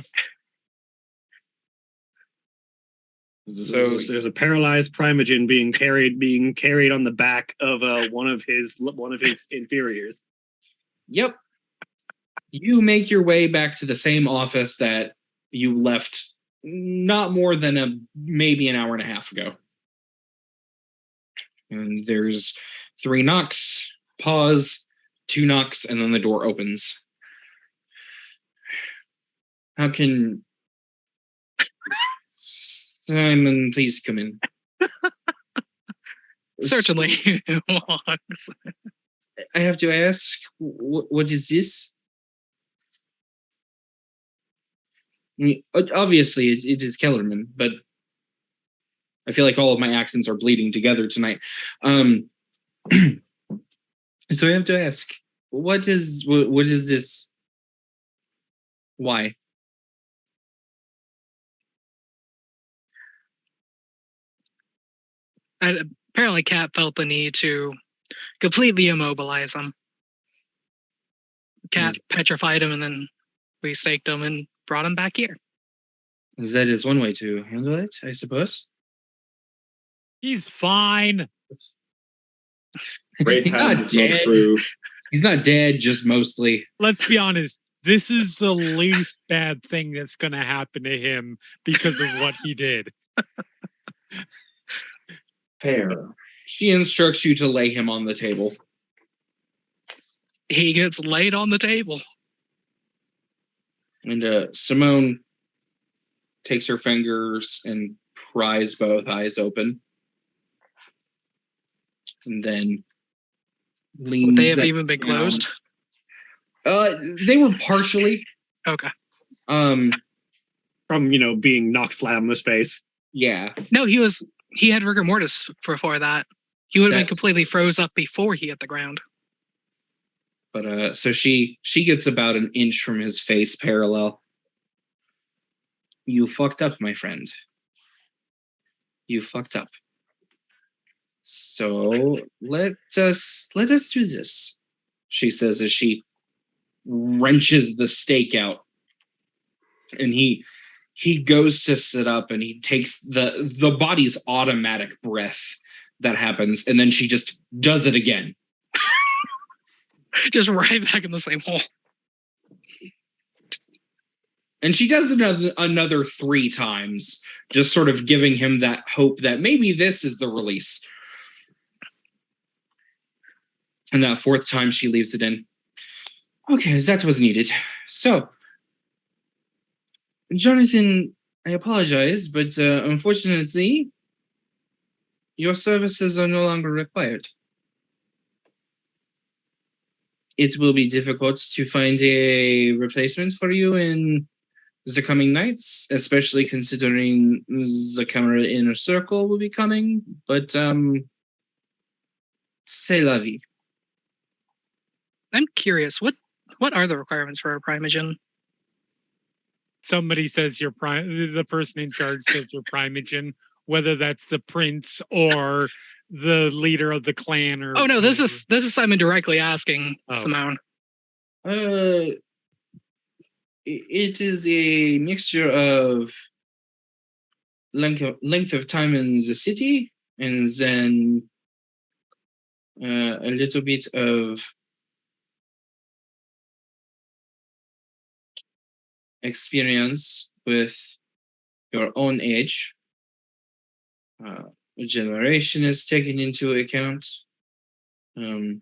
So there's a paralyzed primogen being carried on the back of one of his inferiors. Yep. You make your way back to the same office that you left not more than maybe an hour and a half ago. And there's 3 knocks, pause, 2 knocks, and then the door opens. How can Simon please come in? Certainly. I have to ask, what is this? I mean, obviously, it is Kellerman, but I feel like all of my accents are bleeding together tonight. So I have to ask, what is this? Why? And apparently, Cat felt the need to completely immobilize him. Cat petrified him, and then we staked him and brought him back here. That is one way to handle it, I suppose. He's fine. Great He's not has no dead. crew. He's not dead, just mostly. Let's be honest. This is the least bad thing that's going to happen to him because of what he did. Fair. She instructs you to lay him on the table. He gets laid on the table. And Simone takes her fingers and pries both eyes open. And then leans. Would they have them even been down. closed? They were partially. Okay. Um, From being knocked flat on his face. yeah. No, he had rigor mortis before that. He would have been That's- completely froze up before he hit the ground. But so she gets about an inch from his face parallel. You fucked up, my friend. You fucked up. So let us do this, she says as she wrenches the stake out. And he he goes to sit up and he takes the body's automatic breath that happens, and then she just does it again. Just right back in the same hole. And she does it another 3 times, just sort of giving him that hope that maybe this is the release. And that 4th time she leaves it in. Okay, that was needed. So, Jonathan, I apologize, but unfortunately, your services are no longer required. It will be difficult to find a replacement for you in the coming nights, especially considering the camera inner circle will be coming, but c'est la vie. I'm curious, what are the requirements for a primogen? Somebody says the person in charge says you're primogen, whether that's the prince or the leader of the clan or Oh no, this is Simon directly asking Simone. It is a mixture of length of time in the city, and then a little bit of experience with your own age. Generation is taken into account. There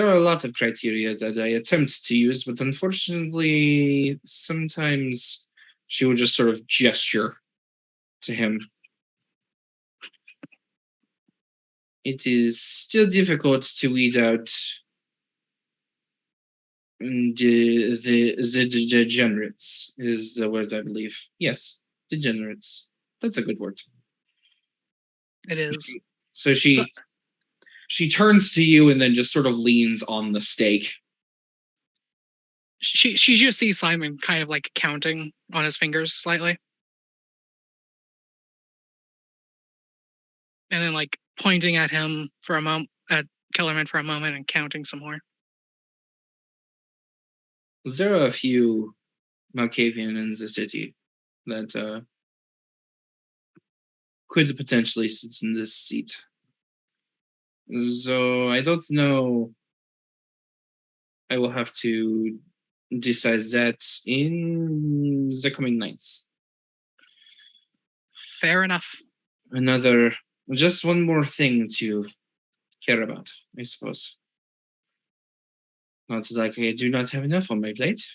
are a lot of criteria that I attempt to use, but unfortunately, sometimes she would just sort of gesture to him. It is still difficult to weed out the degenerates, is the word, I believe. Yes, degenerates. That's a good word. It is. So she turns to you and then just sort of leans on the stake. She just sees Simon kind of like counting on his fingers slightly. And then like pointing at him for a moment, at Kellerman for a moment, and counting some more. There are a few Malkavian in the city that could potentially sit in this seat. So I don't know. I will have to decide that in the coming nights. Fair enough. Just one more thing to care about, I suppose. Not like I do not have enough on my plate.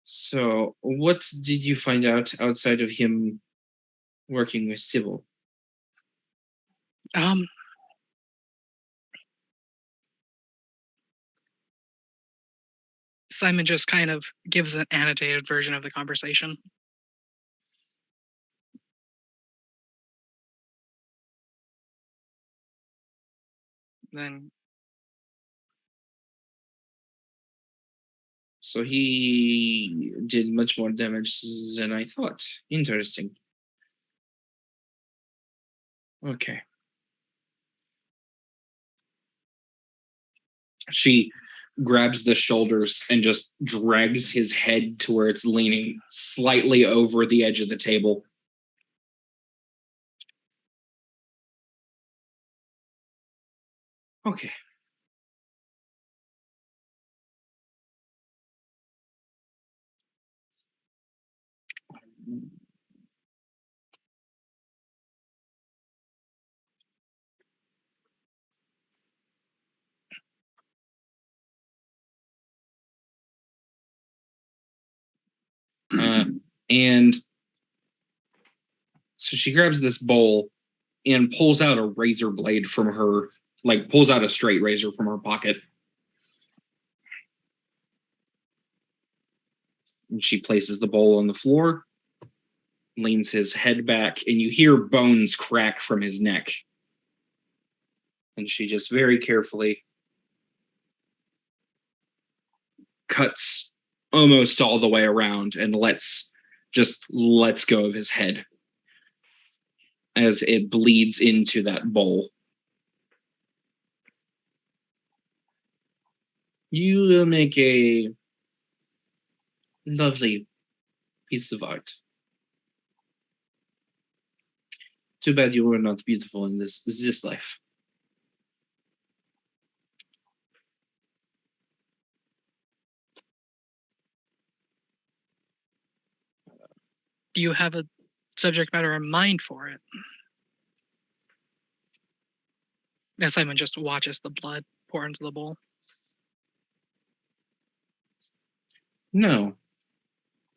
So, what did you find out outside of him working with Sybil? Simon just kind of gives an annotated version of the conversation. Then So he did much more damage than I thought. Interesting. Okay. She grabs the shoulders and just drags his head to where it's leaning slightly over the edge of the table. Okay. And so she grabs this bowl and pulls out a razor blade from her, like pulls out a straight razor from her pocket. And she places the bowl on the floor, leans his head back, and you hear bones crack from his neck. And she just very carefully cuts almost all the way around and lets go of his head as it bleeds into that bowl. You will make a lovely piece of art. Too bad you were not beautiful in this life. Do you have a subject matter in mind for it? As Simon just watches the blood pour into the bowl. No.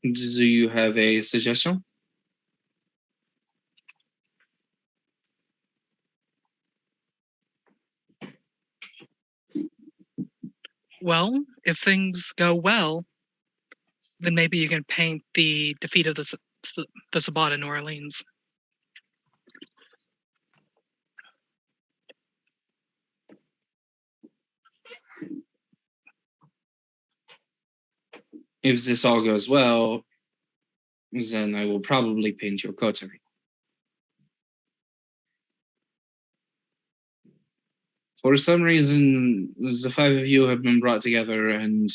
Do you have a suggestion? Well, if things go well, then maybe you can paint the defeat of the Sabbat in New Orleans. If this all goes well, then I will probably paint your coterie. For some reason, the five of you have been brought together, and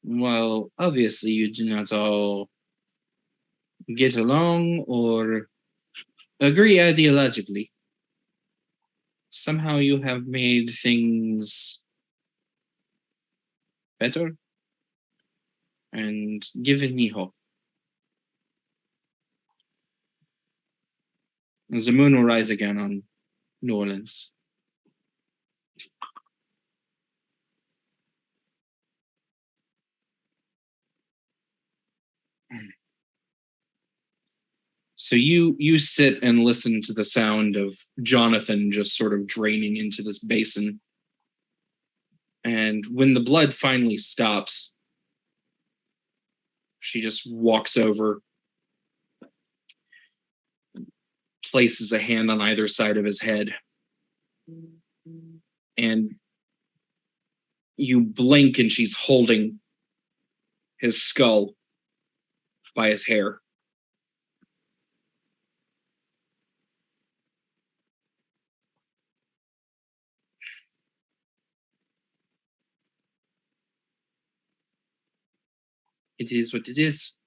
well, obviously you do not all get along or agree ideologically. Somehow you have made things better and given me hope. The moon will rise again on New Orleans. So you sit and listen to the sound of Jonathan just sort of draining into this basin. And when the blood finally stops, she just walks over, places a hand on either side of his head, and you blink and she's holding his skull by his hair. It is what it is.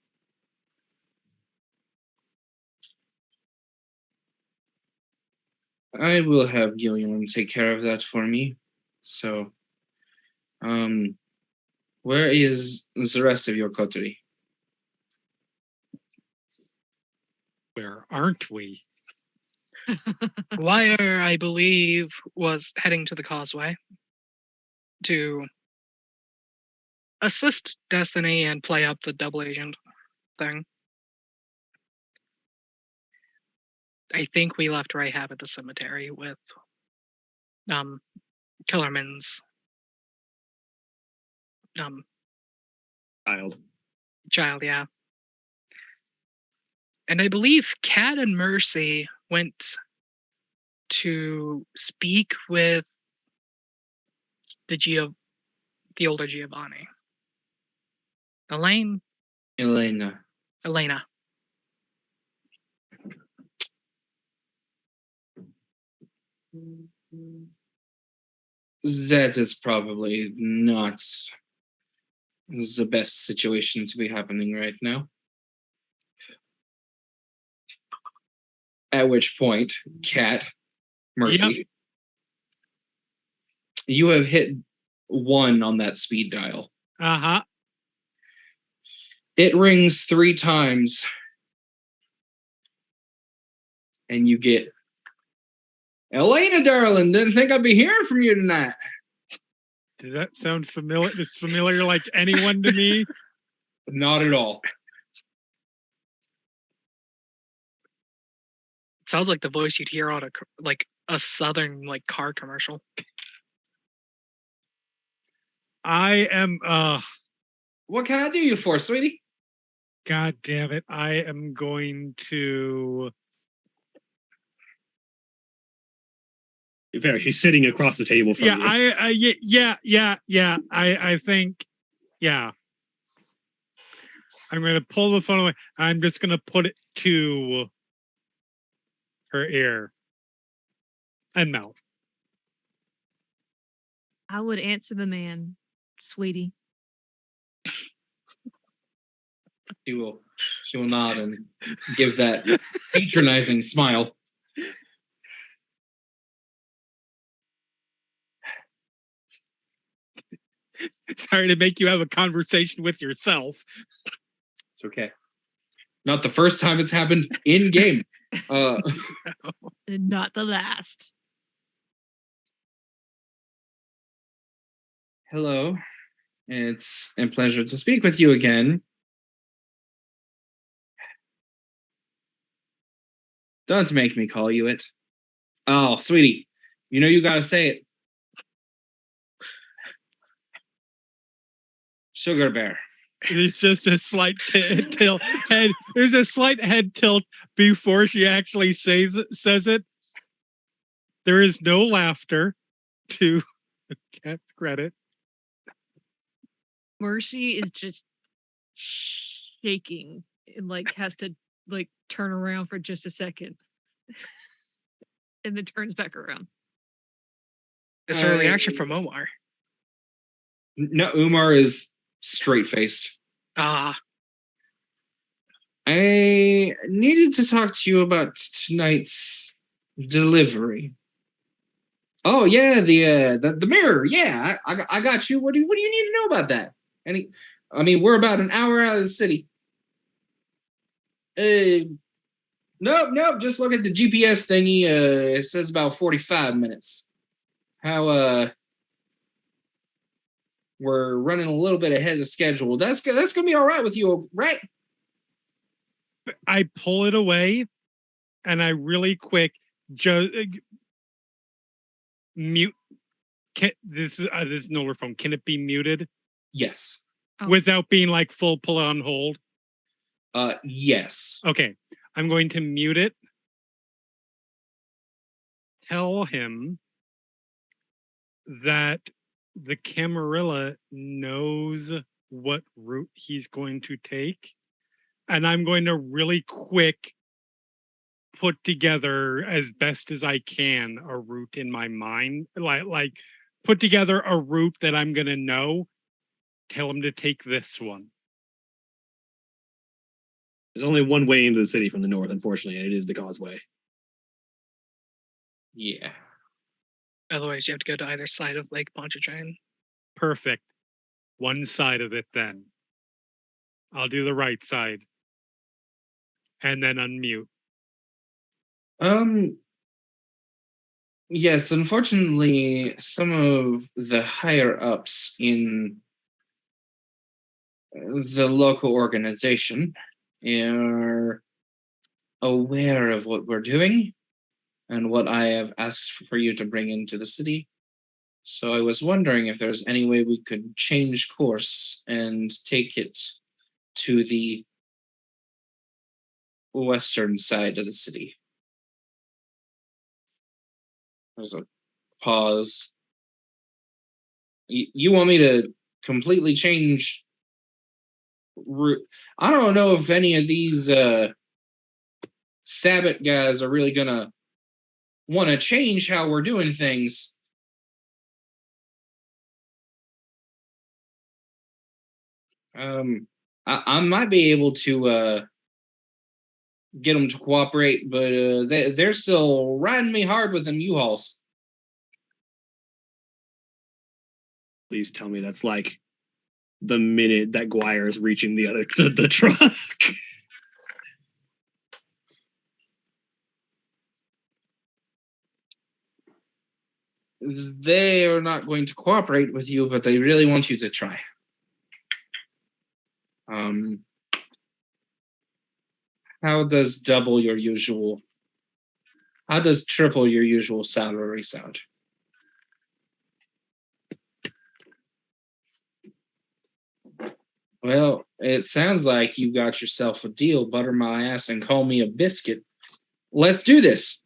I will have Gillian take care of that for me. So, where is the rest of your coterie? Where aren't we? Wire, I believe, was heading to the causeway to assist Destiny and play up the double agent thing. I think we left Rahab at the cemetery with Killerman's child, yeah. And I believe Kat and Mercy went to speak with the older Giovanni. Elena. Elena. That is probably not the best situation to be happening right now. At which point, Kat, Mercy, you have hit 1 on that speed dial. Uh-huh. It rings 3 times, and you get, Elena, darling, didn't think I'd be hearing from you tonight. Did that sound familiar? Is familiar like anyone to me? Not at all. It sounds like the voice you'd hear on a southern car commercial. I am What can I do you for, sweetie? God damn it. I am going to Fair, she's sitting across the table from you. I think I'm going to pull the phone away. I'm just going to put it to her ear and mouth. I would answer the man, sweetie. She will nod and give that patronizing smile. Sorry to make you have a conversation with yourself. It's okay. Not the first time it's happened in game. And not the last. Hello. It's a pleasure to speak with you again. Don't make me call you it. Oh, sweetie, you gotta say it. Sugar bear. There's just a slight tilt head. There's a slight head tilt before she actually says it. There is no laughter to Cat's credit. Mercy is just shaking and has to turn around for just a second. And then turns back around. Is there a reaction from Omar? No, Umar is straight-faced. Ah. I needed to talk to you about tonight's delivery. Oh yeah, the mirror. Yeah, I got you. What do you need to know about that? We're about an hour out of the city. Nope. Just look at the GPS thingy. It says about 45 minutes. How we're running a little bit ahead of schedule. That's gonna be all right with you, right? I pull it away, and I really quick mute. This is an older phone. Can it be muted? Yes. Oh. Without being full pull on hold? Yes. Okay. I'm going to mute it. Tell him that the Camarilla knows what route he's going to take. And I'm going to really quick put together as best as I can a route in my mind. Like put together a route that I'm going to know. Tell him to take this one. There's only one way into the city from the north, unfortunately, and it is the causeway. Yeah. Otherwise, you have to go to either side of Lake Pontchartrain. Perfect. One side of it then. I'll do the right side. And then unmute. Yes, unfortunately, some of the higher ups in the local organization are aware of what we're doing and what I have asked for you to bring into the city. So I was wondering if there's any way we could change course and take it to the western side of the city. There's a pause. You want me to completely change route? I don't know if any of these Sabbath guys are really gonna want to change how we're doing things. I might be able to get them to cooperate, but they're still riding me hard with them U-Hauls. Please tell me that's the minute that Guire is reaching the truck. They are not going to cooperate with you, but they really want you to try. How does triple your usual salary sound? Well, it sounds like you got yourself a deal. Butter my ass and call me a biscuit. Let's do this.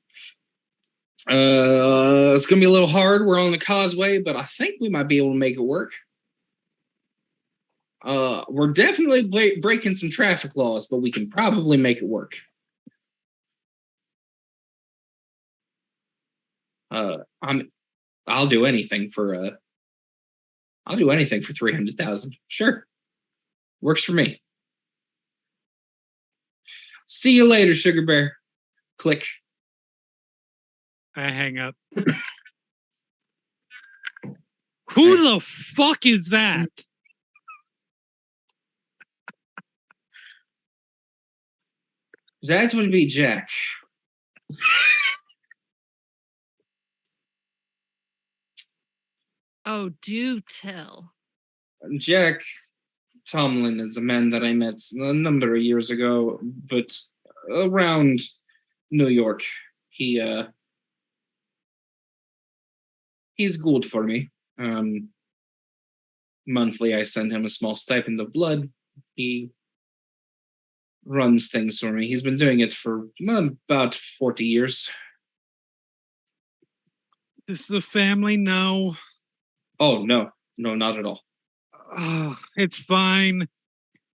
It's gonna be a little hard. We're on the causeway, but I think we might be able to make it work. We're definitely breaking some traffic laws, but we can probably make it work. I'll do anything for I'll do anything for 300,000. Sure. Works for me. See you later, Sugar Bear. Click. I hang up. Who the fuck is that? That would be Jack. Oh, do tell. Jack Tomlin is a man that I met a number of years ago, but around New York. He's good for me. Monthly, I send him a small stipend of blood. He runs things for me. He's been doing it for about 40 years. Does the family know? Oh, no, not at all. It's fine.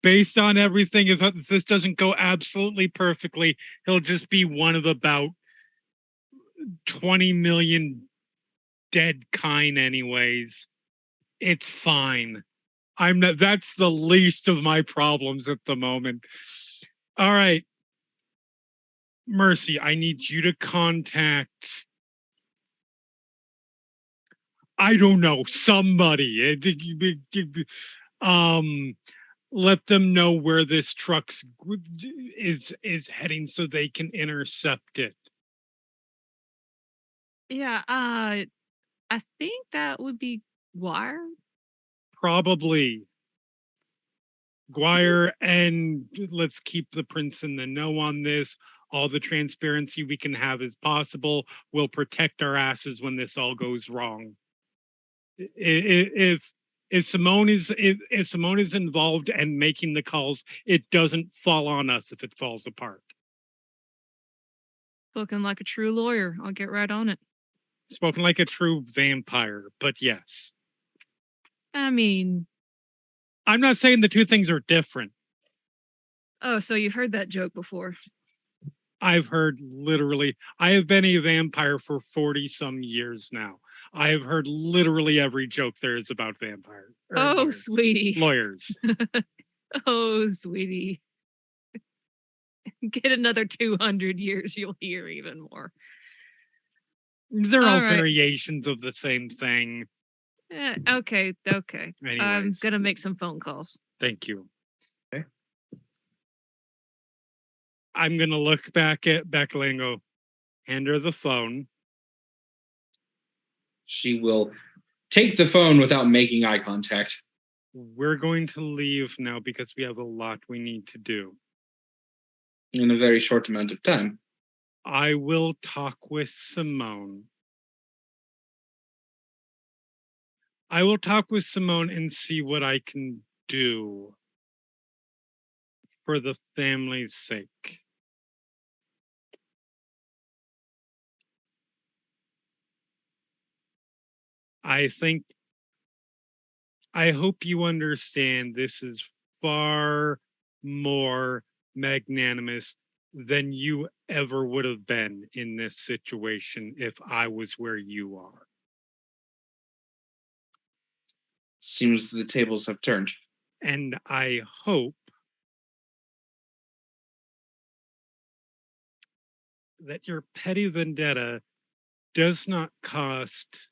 Based on everything, if this doesn't go absolutely perfectly, he'll just be one of about 20 million dead kine anyways. It's fine. I'm not, that's the least of my problems at the moment. All right. Mercy, I need you to contact, I don't know, somebody. Let them know where this truck's is heading so they can intercept it. Yeah, I think that would be Guire. Probably. Guire, and let's keep the prince in the know on this. All the transparency we can have is possible. We'll protect our asses when this all goes wrong. If Simone is involved and making the calls, it doesn't fall on us if it falls apart. Spoken like a true lawyer. I'll get right on it. Spoken like a true vampire, but yes. I mean, I'm not saying the two things are different. oh, so you've heard that joke before. I've heard literally, I have been a vampire for 40 some years now. I have heard literally every joke there is about vampires. Oh, lawyers. sweetie. Lawyers. Oh, sweetie. Get another 200 years, you'll hear even more. They're all right. variations of the same thing. Okay. Anyways. I'm gonna make some phone calls. Thank you. Okay. I'm gonna look back at Beckley and go, hand her the phone. She will take the phone without making eye contact. We're going to leave now because we have a lot we need to do. In a very short amount of time. I will talk with Simone. I will talk with Simone and see what I can do for the family's sake. I hope you understand this is far more magnanimous than you ever would have been in this situation if I was where you are. Seems the tables have turned. And I hope that your petty vendetta does not cost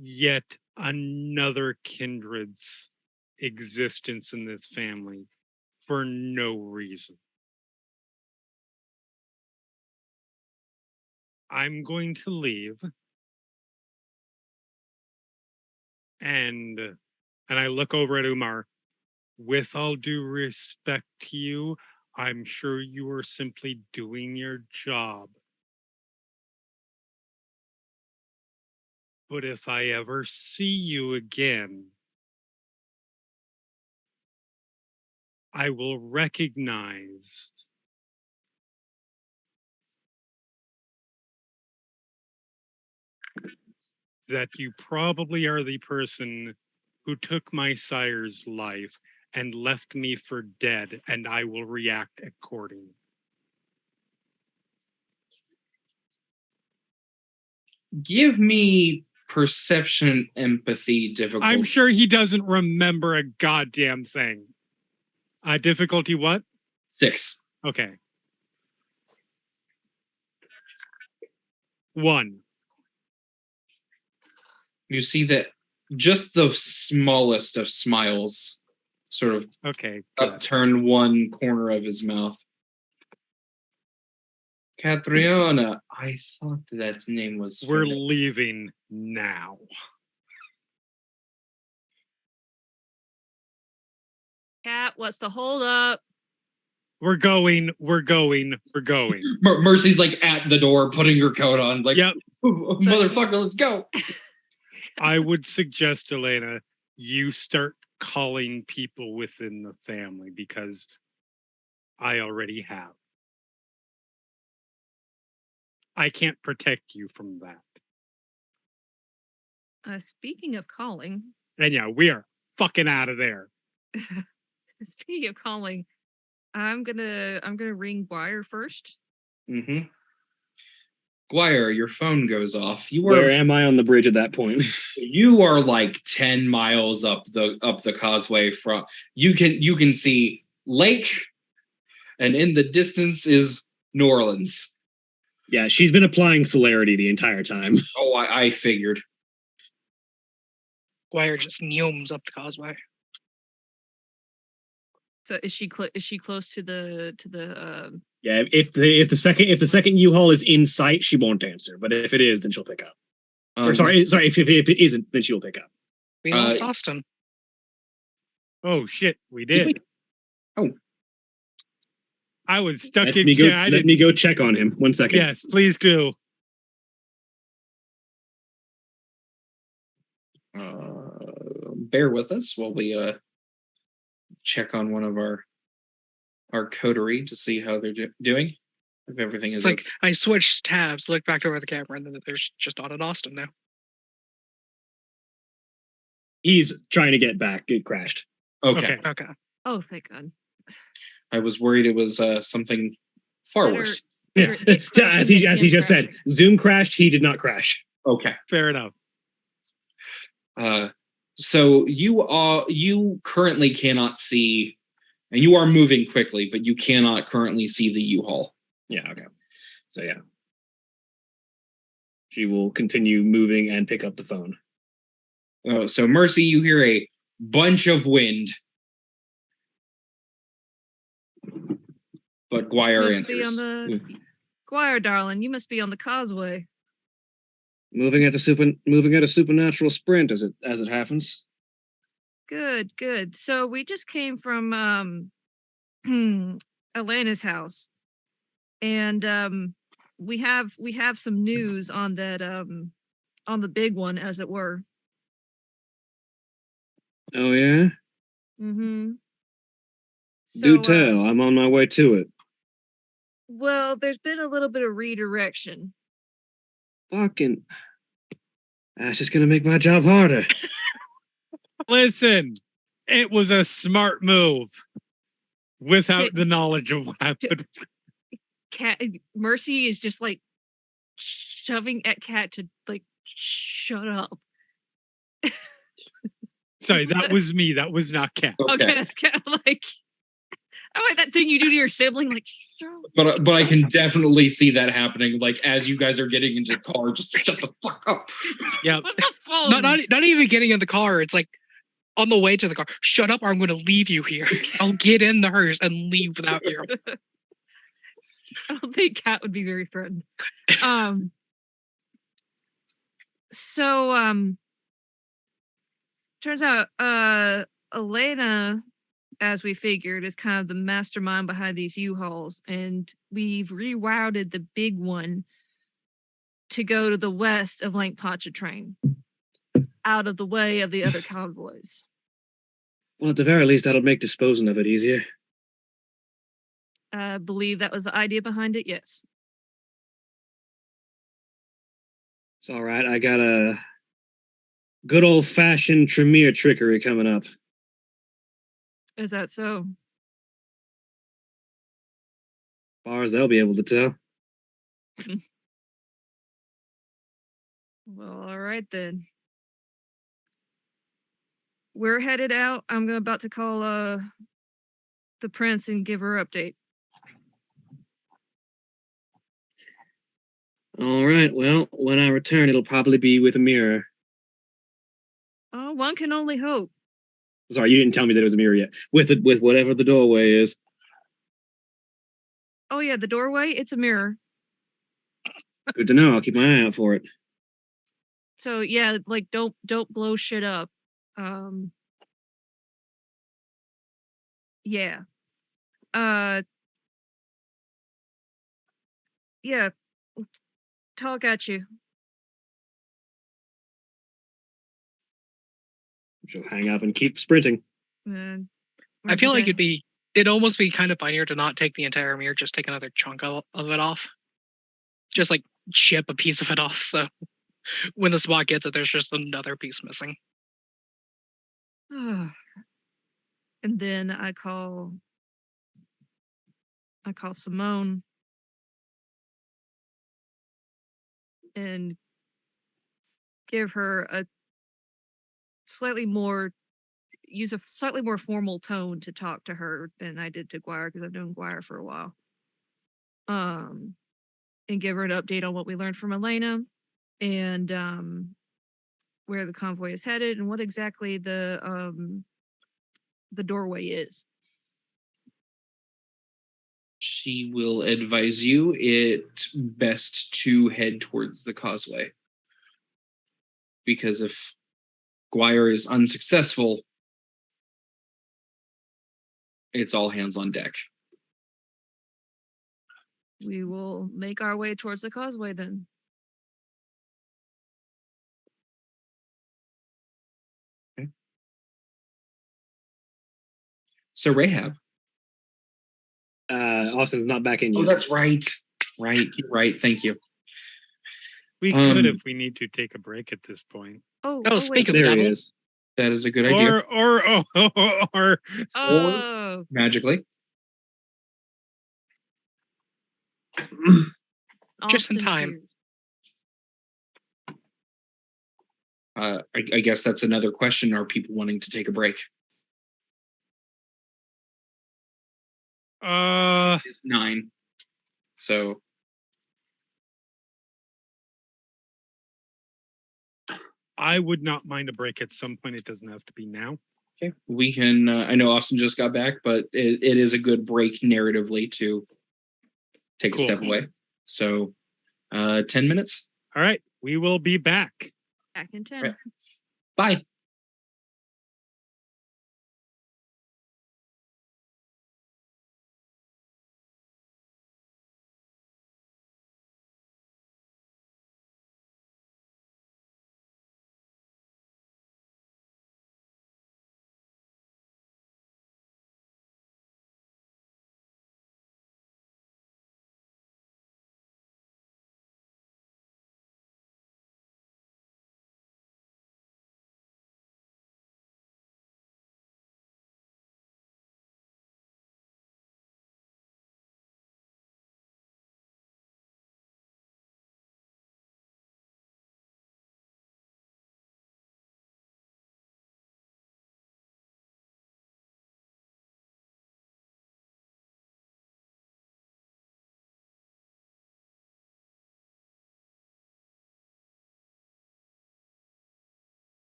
yet another kindred's existence in this family for no reason. I'm going to leave, and I look over at Umar. With all due respect to you, I'm sure you are simply doing your job. But if I ever see you again, I will recognize that you probably are the person who took my sire's life and left me for dead, and I will react accordingly. Give me perception, empathy, difficulty. I'm sure he doesn't remember a goddamn thing. Difficulty what? 6. Okay. 1. You see that just the smallest of smiles sort of Okay. Good. upturn one corner of his mouth. Catriona, I thought that name was. We're leaving now. Cat, what's the hold up? We're going. Mercy's like at the door, putting her coat on, like, Yep. motherfucker, let's go. I would suggest, Elena, you start calling people within the family because I already have. I can't protect you from that. Speaking of calling, And yeah, we are fucking out of there. speaking of calling, I'm gonna ring Guire first. Mm-hmm. Guire, your phone goes off. Where am I on the bridge at that point? You are like 10 miles up the causeway from. You can see lake, and in the distance is New Orleans. Yeah, she's been applying celerity the entire time. Oh, I figured. Guire just gnomes up the causeway. So is she close to the Yeah, if the second U-Haul is in sight, she won't answer. But if it is, then she'll pick up. Or sorry, if it isn't, then she'll pick up. We lost Austin. Oh shit, we Did did. Oh. I was stuck Let in. me go check on him. 1 second. Yes, please do. Bear with us while we check on one of our coterie to see how they're doing. If everything is It's like I switched tabs, looked back over the camera, and then there's just not an Austin now. He's trying to get back. It crashed. okay. Okay. Oh, thank God. I was worried it was something far Better- worse. Yeah, Better it crashing as than he him just said, crashing. Zoom crashed. He did not crash. Okay. Fair enough. So you currently cannot see, and you are moving quickly, but you cannot currently see the U-Haul. Yeah. Okay. So yeah, she will continue moving and pick up the phone. So Mercy, you hear a bunch of wind, but Guire Must be on answers. the Guire, darling. You must be on the causeway. Moving at a supernatural sprint as it happens. Good. So we just came from Elena's house, and we have some news on that on the big one, as it were. Oh yeah. Mm-hmm. Do tell. I'm on my way to it. Well, there's been a little bit of redirection. Fucking. That's just gonna make my job harder. Listen, it was a smart move without It- the knowledge of what happened. Cat Mercy is just like shoving at Cat to like shut up. Sorry, that was me. That was not Cat. Okay, that's kind of like I like that thing you do to your sibling, like shut up. But I can definitely see that happening. Like as you guys are getting into the car, just shut the fuck up. Yep. Put the phone. Not even getting in the car. It's like on the way to the car. Shut up, or I'm going to leave you here. I'll get in the hearse and leave without you. I don't think Cat would be very friendly. So turns out Elena, as we figured, is kind of the mastermind behind these U-Hauls, and we've rerouted the big one to go to the west of Lake Pontchartrain, out of the way of the other convoys. Well, at the very least, that'll make disposing of it easier. I believe that was the idea behind it, yes. It's all right. I got a good old-fashioned Tremere trickery coming up. Is that so? As far as they'll be able to tell. Well, all right then. We're headed out. I'm about to call the prince and give her update. All right. Well, when I return, it'll probably be with a mirror. Oh, one can only hope. Sorry, you didn't tell me that it was a mirror yet. With whatever the doorway is. Oh yeah, the doorway, it's a mirror. Good to know. I'll keep my eye out for it. So yeah, like don't blow shit up. Yeah. Uh yeah, talk at you. She'll hang up and keep sprinting. And I feel like it'd almost be kind of funnier to not take the entire mirror, just take another chunk of it off. Just like chip a piece of it off, so when the SWAT gets it, there's just another piece missing. and then I call Simone and give her a slightly more use a slightly more formal tone to talk to her than I did to Guire because I've known Guire for a while. And give her an update on what we learned from Elena and where the convoy is headed and what exactly the doorway is. She will advise you it best to head towards the causeway. Because if Guire is unsuccessful, it's all hands on deck. We will make our way towards the causeway then. Okay. So Rahab. Austin's not back in Oh, yet. that's right. Right. You're right. Thank you. We could if we need to take a break at this point. Oh, speak wait. of the There he devil. is. That is a good idea. Or Oh, Magically. Just in Austin time. Pierce. I guess that's another question. Are people wanting to take a break? It's 9. So I would not mind a break at some point. It doesn't have to be now. okay, we can. I know Austin just got back, but it is a good break narratively to take Cool. a step away. So, 10 minutes. All right, we will be back. Back in 10. Right. Bye.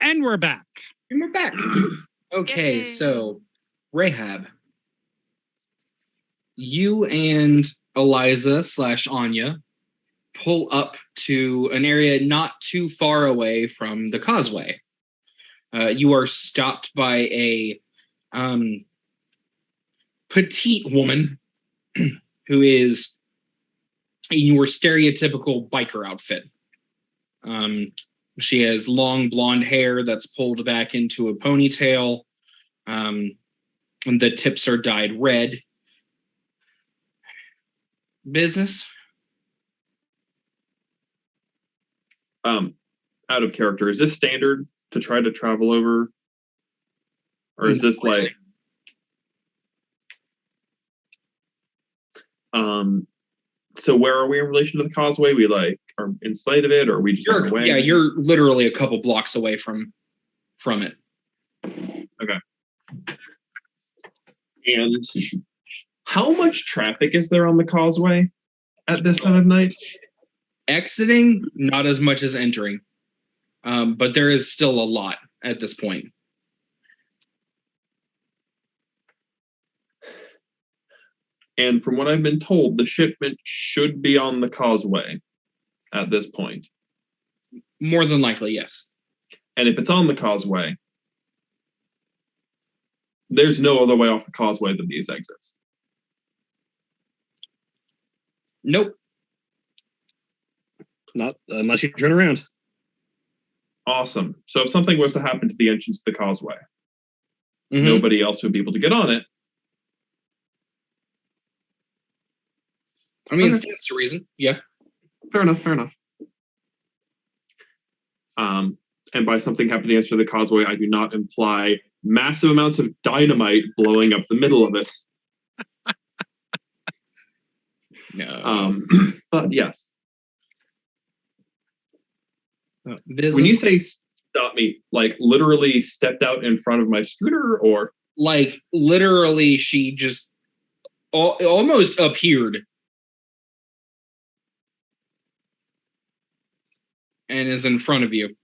And we're back. And we're back. Okay, Yay. so Rahab, you and Eliza / Anya pull up to an area not too far away from the causeway. You are stopped by a petite woman who is in your stereotypical biker outfit. She has long blonde hair that's pulled back into a ponytail. And the tips are dyed red. Business? Out of character, is this standard to try to travel over? Or is this like so where are we in relation to the causeway? We like are in sight of it, or are we just on the way? Yeah, you're literally a couple blocks away from it. Okay. And how much traffic is there on the causeway at this time of night? Exiting, not as much as entering. But there is still a lot at this point. And from what I've been told, the shipment should be on the causeway at this point. More than likely, yes. And if it's on the causeway, there's no other way off the causeway than these exits. Nope. Not unless you turn around. Awesome. So if something was to happen to the entrance to the causeway, Mhm. nobody else would be able to get on it. I mean, Okay. stands to reason. Yeah. Fair enough. And by something happening to the causeway, I do not imply massive amounts of dynamite blowing up the middle of it. No. But yes. Business? When you say stop me, like literally stepped out in front of my scooter, or like literally, she just almost appeared and is in front of you.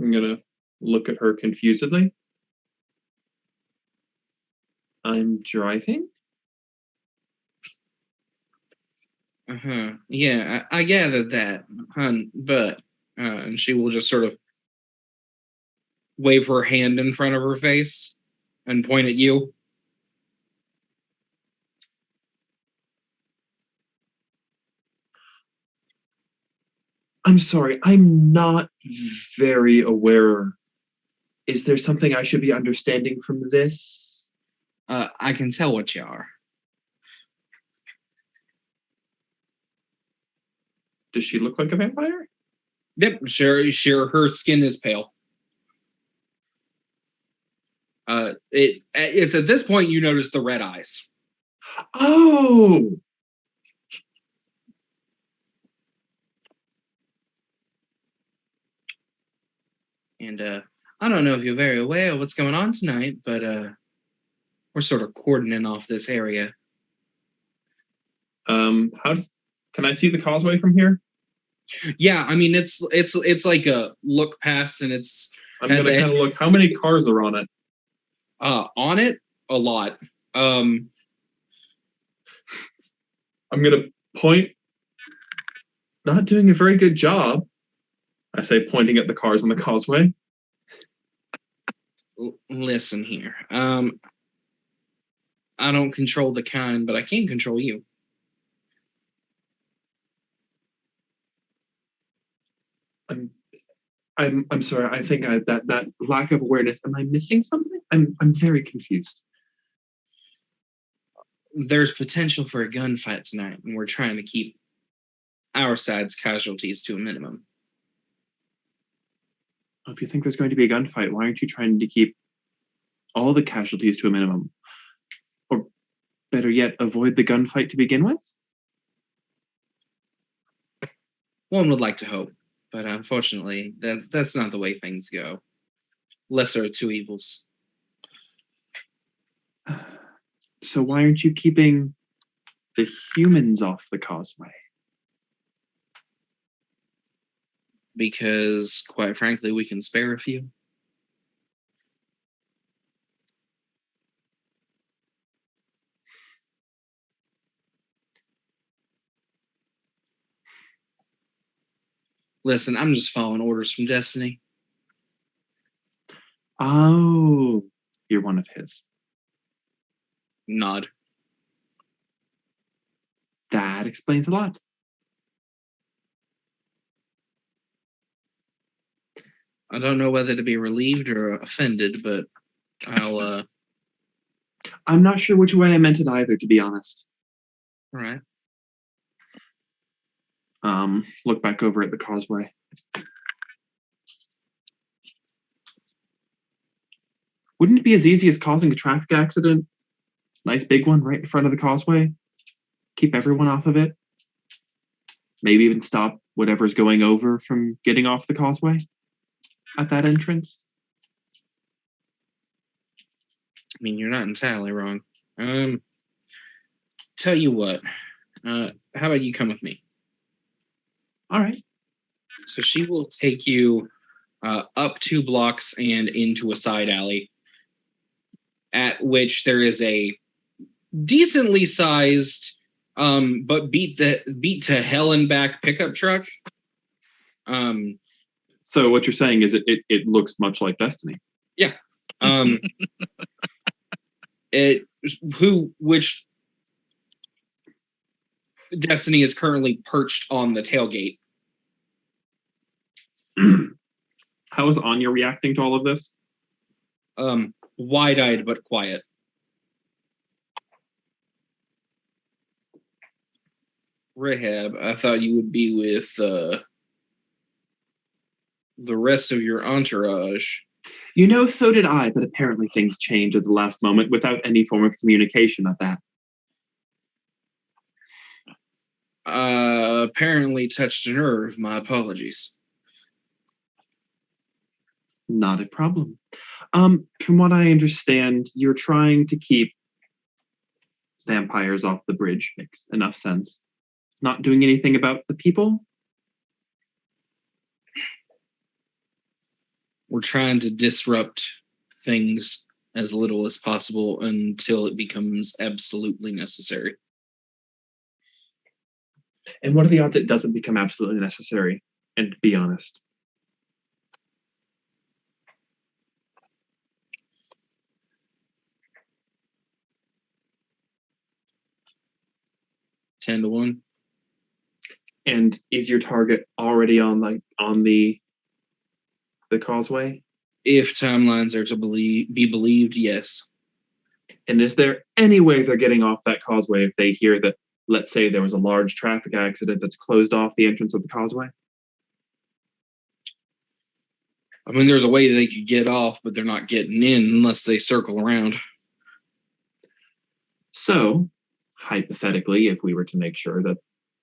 I'm gonna look at her confusedly. I'm driving? Yeah, I gathered that, hun, but and she will just sort of wave her hand in front of her face and point at you. I'm sorry, I'm not very aware. Is there something I should be understanding from this? I can tell what you are. Does she look like a vampire? Yep, sure. Her skin is pale. It's at this point you notice the red eyes. Oh! And I don't know if you're very aware of what's going on tonight, but we're sort of cordoning off this area. Can I see the causeway from here? Yeah, I mean it's like a look past, and it's I'm gonna kind of look. How many cars are on it? On it, a lot. I'm gonna point. Not doing a very good job. I say, pointing at the cars on the causeway. Listen here. I don't control the kind, but I can control you. I'm sorry. I think that lack of awareness. Am I missing something? I'm very confused. There's potential for a gunfight tonight, and we're trying to keep our side's casualties to a minimum. If you think there's going to be a gunfight, why aren't you trying to keep all the casualties to a minimum? Or better yet, avoid the gunfight to begin with? One would like to hope, but unfortunately, that's not the way things go. Lesser of two evils. So why aren't you keeping the humans off the causeway? because, quite frankly, we can spare a few. Listen, I'm just following orders from Destiny. Oh, you're one of his. Nod. That explains a lot. I don't know whether to be relieved or offended, but I'll, I'm not sure which way I meant it either, to be honest. all right. Look back over at the causeway. Wouldn't it be as easy as causing a traffic accident? Nice big one right in front of the causeway. Keep everyone off of it. Maybe even stop whatever's going over from getting off the causeway at that entrance. I mean, you're not entirely wrong. Tell you what. How about you come with me? All right. So she will take you up 2 blocks and into a side alley, at which there is a decently sized, but beat to hell and back pickup truck. So what you're saying is it looks much like Destiny. Yeah. Which Destiny is currently perched on the tailgate. How is Anya reacting to all of this? Wide-eyed but quiet. Rahab, I thought you would be with the rest of your entourage. You know, so did I, but apparently things change at the last moment without any form of communication at that. Apparently touched a nerve. My apologies. Not a problem. From what I understand, you're trying to keep vampires off the bridge. Makes enough sense. Not doing anything about the people? We're trying to disrupt things as little as possible until it becomes absolutely necessary. And what are the odds it doesn't become absolutely necessary? And be honest. Ten to 1. And is your target already on the causeway? If timelines are to be believed, yes. And is there any way they're getting off that causeway if they hear that, let's say there was a large traffic accident that's closed off the entrance of the causeway? I mean, there's a way they could get off, but they're not getting in unless they circle around. So, hypothetically, if we were to make sure that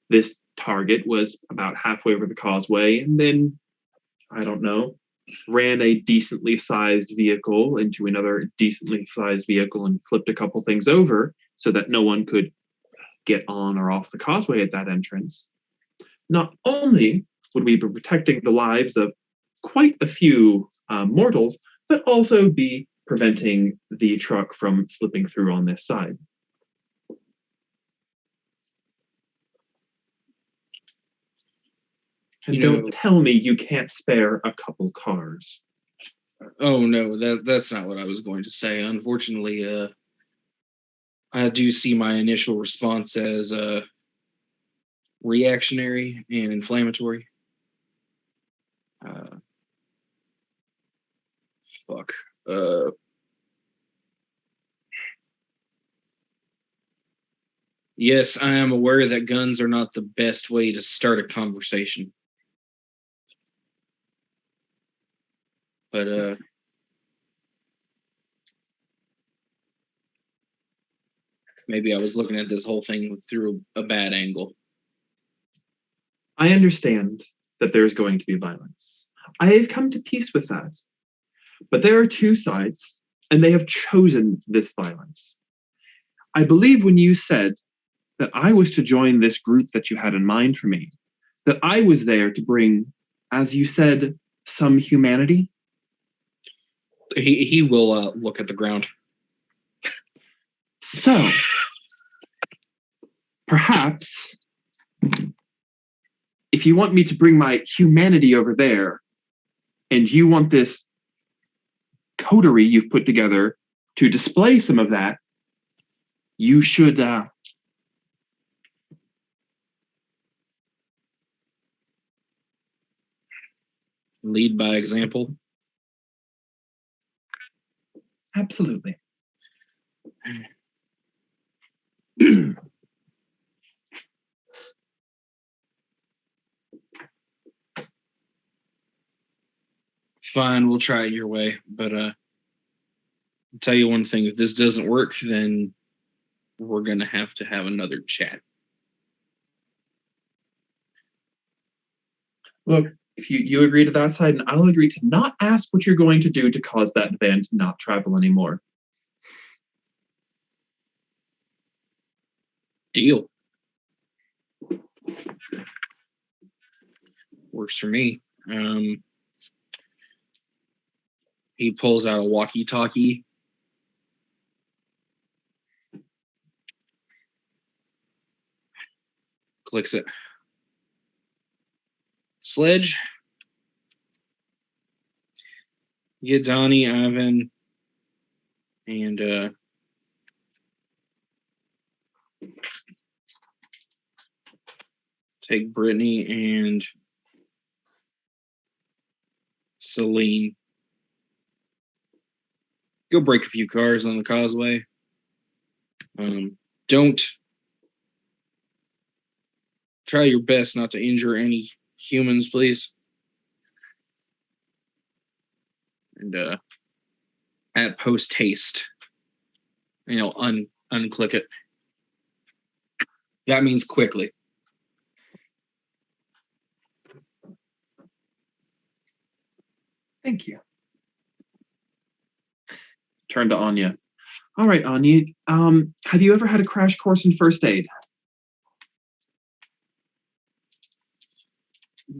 this target was about halfway over the causeway and then, I don't know, ran a decently sized vehicle into another decently sized vehicle and flipped a couple things over so that no one could get on or off the causeway at that entrance, not only would we be protecting the lives of quite a few mortals, but also be preventing the truck from slipping through on this side. And don't tell me you can't spare a couple cars. Oh no, that's not what I was going to say. Unfortunately, I do see my initial response as reactionary and inflammatory. Fuck. Yes, I am aware that guns are not the best way to start a conversation. But maybe I was looking at this whole thing through a bad angle. I understand that there's going to be violence. I have come to peace with that. But there are two sides, and they have chosen this violence. I believe when you said that I was to join this group that you had in mind for me, that I was there to bring as you said, some humanity? He will look at the ground. So, perhaps, if you want me to bring my humanity over there, and you want this coterie you've put together to display some of that, you should Lead by example. absolutely. Fine, we'll try it your way. But I'll tell you one thing, if this doesn't work, then we're gonna have another chat. Look, if you agree to that side, and I'll agree to not ask what you're going to do to cause that van to not travel anymore. Deal. Works for me. He pulls out a walkie-talkie. Clicks it. Sledge. Get Donnie, Ivan, and take Brittany and Celine. Go break a few cars on the causeway. Don't try your best not to injure any humans, please. And at post haste, unclick it. That means quickly. Thank you. Turn to Anya. All right, Anya. Have you ever had a crash course in first aid?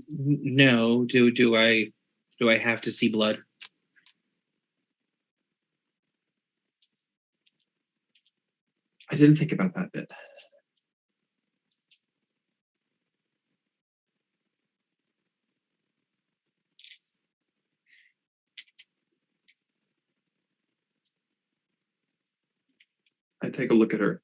No. Do I have to see blood? I didn't think about that bit. I take a look at her.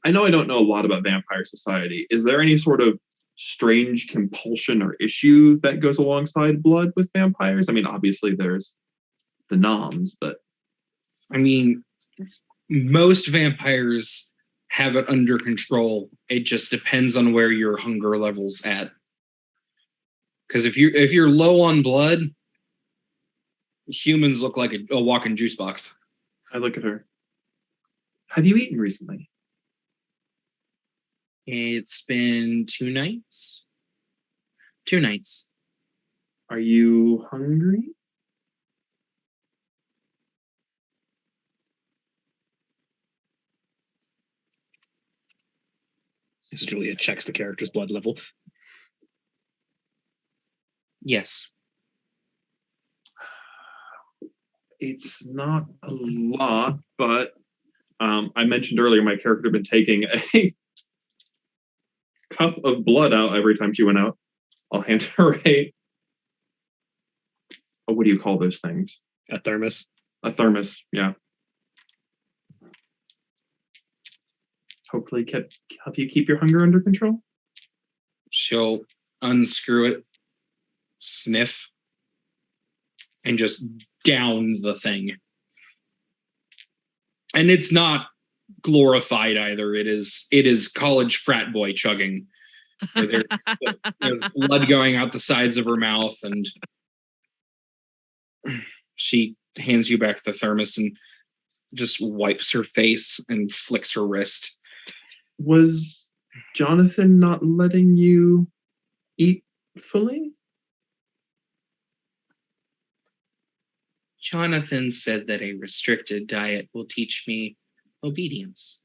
I know I don't know a lot about vampire society. Is there any sort of strange compulsion or issue that goes alongside blood with vampires? I mean, obviously there's the noms, but I mean, most vampires have it under control. It just depends on where your hunger level's at. Because if you're low on blood, humans look like a walking juice box. I look at her. Have you eaten recently? It's been 2 nights. 2 nights. Are you hungry? As Julia checks the character's blood level. Yes. It's not a lot, but I mentioned earlier my character had been taking a cup of blood out every time she went out. I'll hand her what do you call those things? A thermos. A thermos, yeah. Hopefully help you keep your hunger under control. She'll unscrew it, sniff, and just down the thing. And it's not glorified either. It is college frat boy chugging. There's blood going out the sides of her mouth, and she hands you back the thermos and just wipes her face and flicks her wrist. Was Jonathan not letting you eat fully? Jonathan said that a restricted diet will teach me obedience.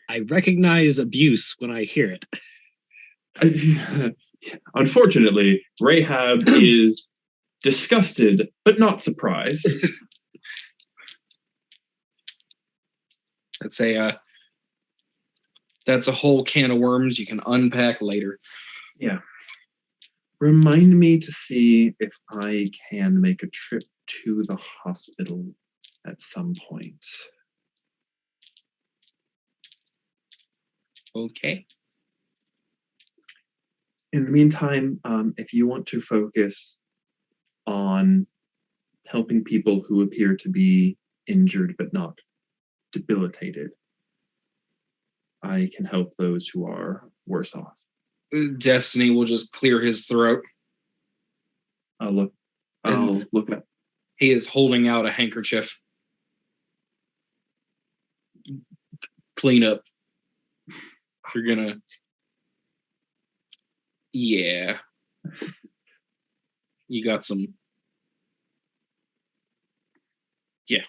I recognize abuse when I hear it. Unfortunately, Rahab is disgusted but not surprised. That's a whole can of worms you can unpack later. Yeah. Remind me to see if I can make a trip to the hospital at some point. Okay. In the meantime, if you want to focus on helping people who appear to be injured but not debilitated, I can help those who are worse off. Destiny will just clear his throat. I'll look up. He is holding out a handkerchief. Clean up. You're gonna. Yeah. You got some. Yeah.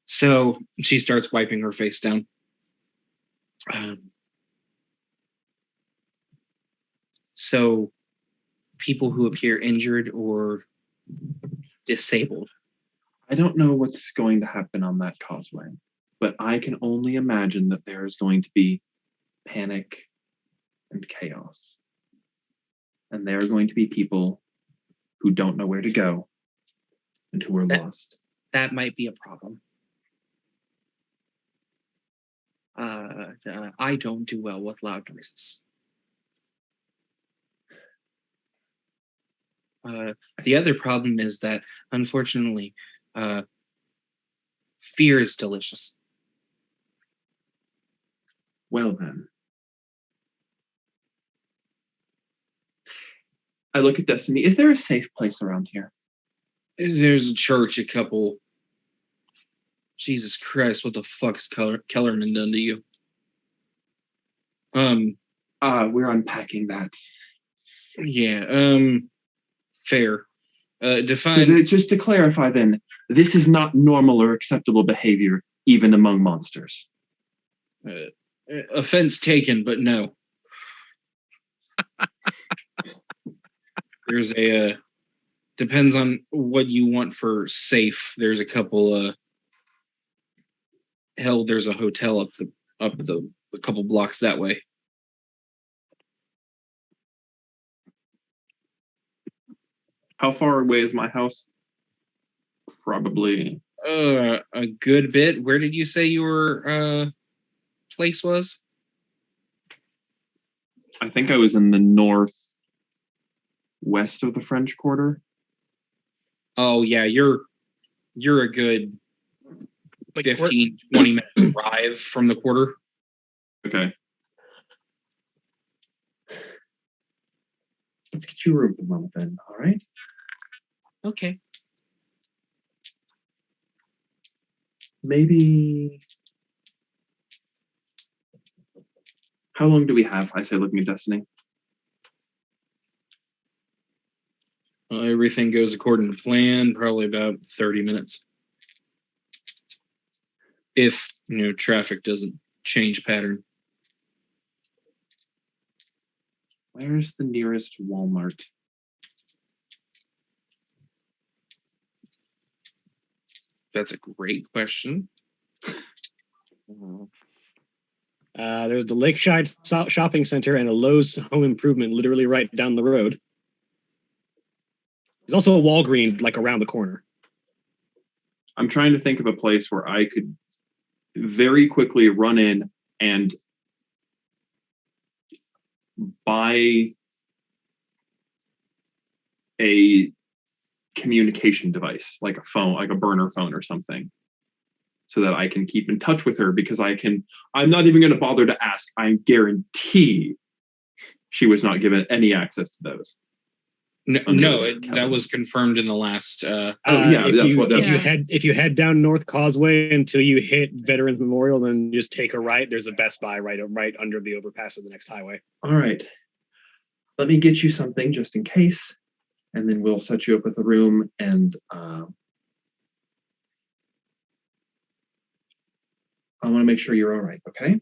So she starts wiping her face down. So people who appear injured or disabled. I don't know what's going to happen on that causeway, but I can only imagine that there is going to be panic and chaos. And there are going to be people who don't know where to go and who are lost. That might be a problem. I don't do well with loud noises. The other problem is that, unfortunately, fear is delicious. Well then. I look at Destiny. Is there a safe place around here? There's a church, a couple. Jesus Christ, what the fuck's Kellerman done to you? We're unpacking that. Yeah, fair. Define. So just to clarify then, this is not normal or acceptable behavior, even among monsters. Offense taken, but no. There's a depends on what you want for safe. There's a couple there's a hotel up the a couple blocks that way. How far away is my house? Probably A good bit. Where did you say your place was? I think I was in the northwest of the French Quarter. Oh yeah, you're a good Like 15, 20 minute drive from the quarter. Okay. Let's get you a room for the moment then, all right? Okay. Maybe. How long do we have? I say, looking at Destiny. Everything goes according to plan. Probably about 30 minutes. If traffic doesn't change pattern. Where's the nearest Walmart? That's a great question. There's the Lakeside Shopping Center and a Lowe's Home Improvement literally right down the road. There's also a Walgreens like around the corner. I'm trying to think of a place where I could very quickly run in and buy a communication device, like a phone, like a burner phone or something, so that I can keep in touch with her, because I'm not even going to bother to ask. I guarantee she was not given any access to those. That was confirmed in the last. If you head down North Causeway until you hit Veterans Memorial, then just take a right. There's a Best Buy right under the overpass of the next highway. All right. Let me get you something just in case, and then we'll set you up with a room. And I want to make sure you're all right, okay?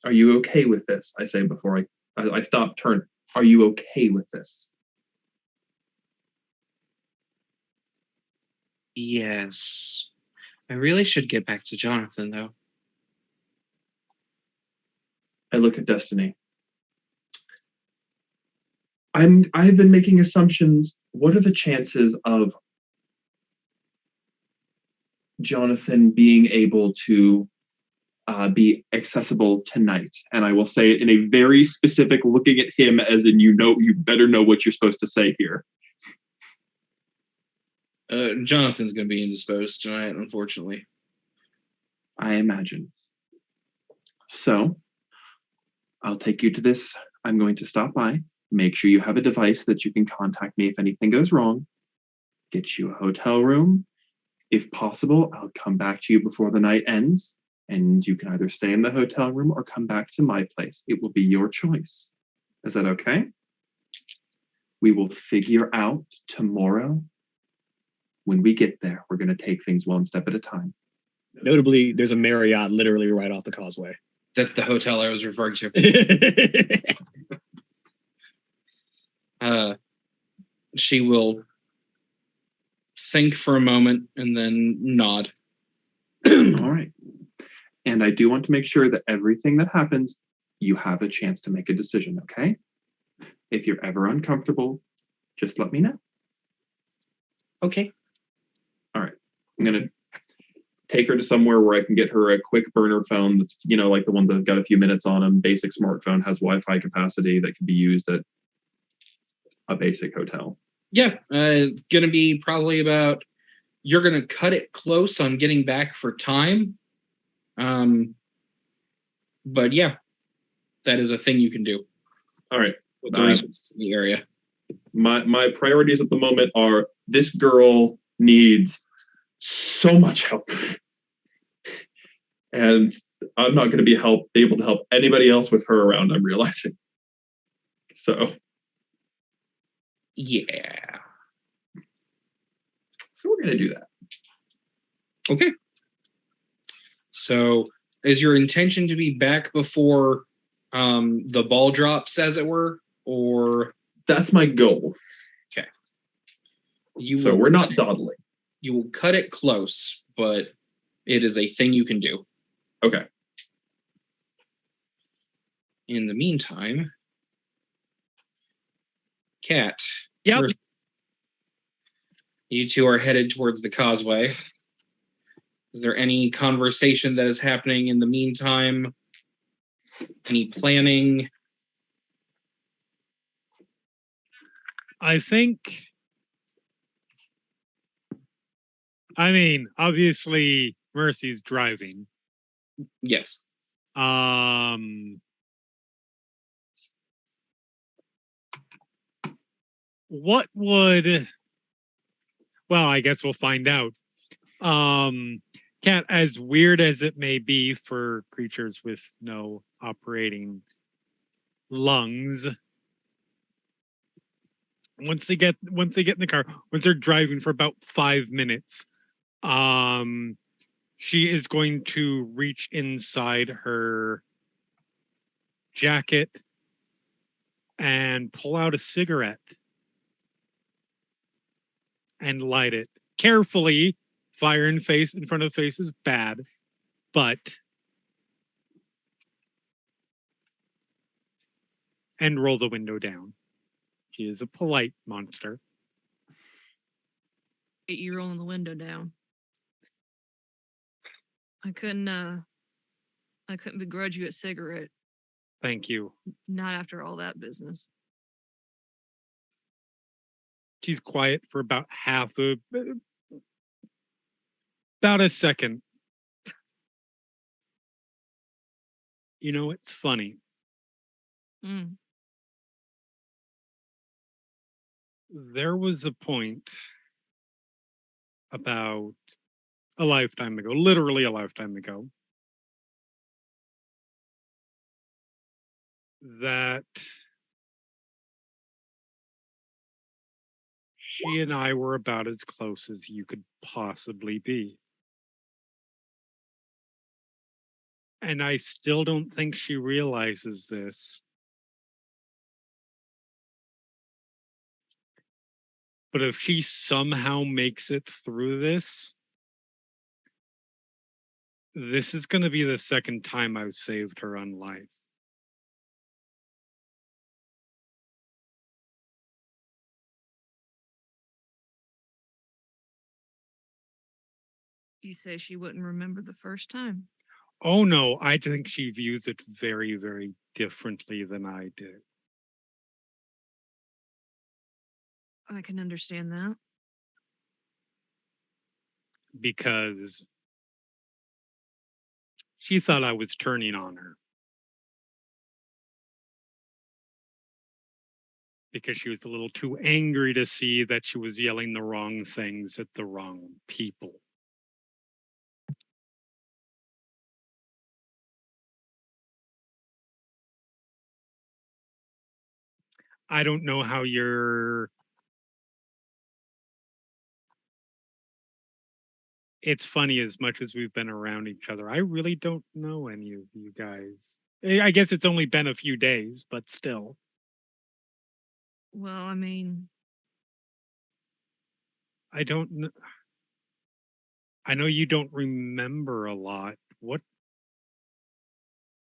Are you okay with this? I say before I stop, turn. Are you okay with this? Yes. I really should get back to Jonathan, though. I look at Destiny. I've been making assumptions. What are the chances of Jonathan being able to be accessible tonight? And I will say it in a very specific, looking at him as in, you better know what you're supposed to say here. Jonathan's going to be indisposed tonight, unfortunately. I imagine. So, I'll take you to this. I'm going to stop by. Make sure you have a device that you can contact me if anything goes wrong. Get you a hotel room. If possible, I'll come back to you before the night ends, and you can either stay in the hotel room or come back to my place. It will be your choice. Is that okay? We will figure out tomorrow. When we get there, we're going to take things one step at a time. Notably, there's a Marriott literally right off the causeway. That's the hotel I was referring to. She will think for a moment and then nod. All right. And I do want to make sure that everything that happens, you have a chance to make a decision, okay? If you're ever uncomfortable, just let me know. Okay. All right. I'm going to take her to somewhere where I can get her a quick burner phone that's, like the one that's got a few minutes on them. Basic smartphone, has Wi-Fi capacity that can be used at a basic hotel. Yeah, it's going to be probably about, you're going to cut it close on getting back for time. But yeah, that is a thing you can do. All right. With the resources in the area. My priorities at the moment are, this girl needs so much help. And I'm not going to be able to help anybody else with her around, I'm realizing. So. Yeah. So we're going to do that. Okay. So is your intention to be back before the ball drops, as it were? Or that's my goal. Okay. So we're not dawdling. You will cut it close, but it is a thing you can do. Okay. In the meantime, Kat. Yep. You two are headed towards the causeway. Is there any conversation that is happening in the meantime? Any planning? I think, obviously Mercy's driving. Yes. What would, well, I guess we'll find out. Cat, as weird as it may be for creatures with no operating lungs, once they get in the car, once they're driving for about 5 minutes, she is going to reach inside her jacket and pull out a cigarette and light it carefully. Fire in front of face is bad, but and roll the window down. She is a polite monster. You rolling the window down. I couldn't begrudge you a cigarette. Thank you. Not after all that business. She's quiet for about about a second. It's funny. There was a point about a lifetime ago, literally a lifetime ago, that she and I were about as close as you could possibly be. And I still don't think she realizes this. But if she somehow makes it through this is going to be the second time I've saved her on life. You say she wouldn't remember the first time. Oh no, I think she views it very, very differently than I do. I can understand that. Because she thought I was turning on her. Because she was a little too angry to see that she was yelling the wrong things at the wrong people. I don't know how you're. It's funny, as much as we've been around each other, I really don't know any of you guys. I guess it's only been a few days, but still. Well, I mean, I don't know. I know you don't remember a lot. What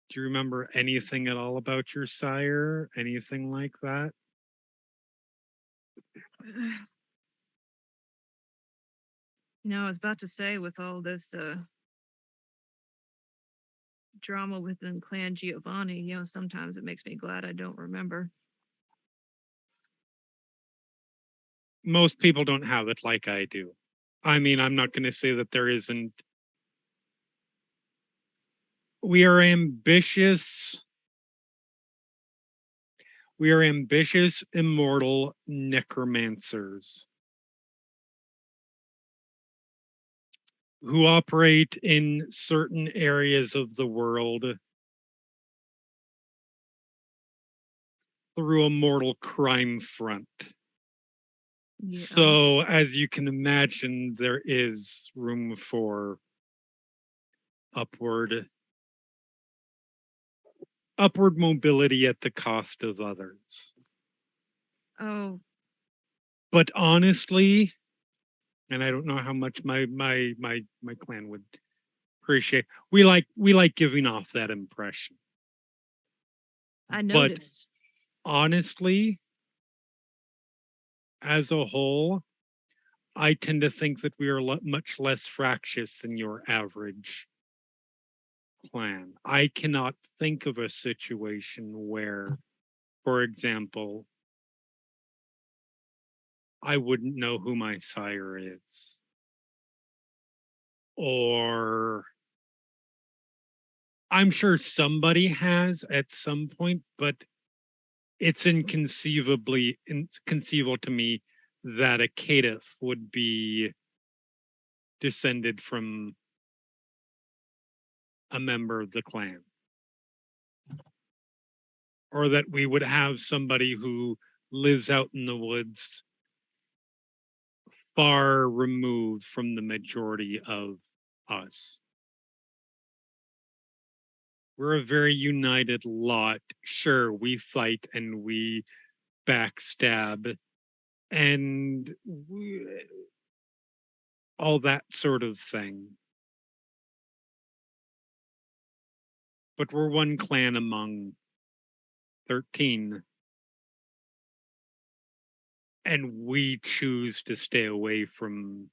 do you remember anything at all about your sire? Anything like that? I was about to say, with all this drama within Clan Giovanni, sometimes it makes me glad I don't remember. Most people don't have it like I do. I mean, I'm not going to say that there isn't. We are ambitious. We are ambitious, immortal necromancers who operate in certain areas of the world through a mortal crime front. Yeah. So, as you can imagine, there is room for upward mobility at the cost of others. Oh, But honestly, and I don't know how much my clan would appreciate. We like giving off that impression. I But noticed. honestly, as a whole, I tend to think that we are much less fractious than your average clan. I cannot think of a situation where, for example, I wouldn't know who my sire is. Or I'm sure somebody has at some point, but it's inconceivable to me that a caitiff would be descended from a member of the clan. Or that we would have somebody who lives out in the woods far removed from the majority of us. We're a very united lot. Sure, we fight and we backstab and all that sort of thing. But we're one clan among 13. And we choose to stay away from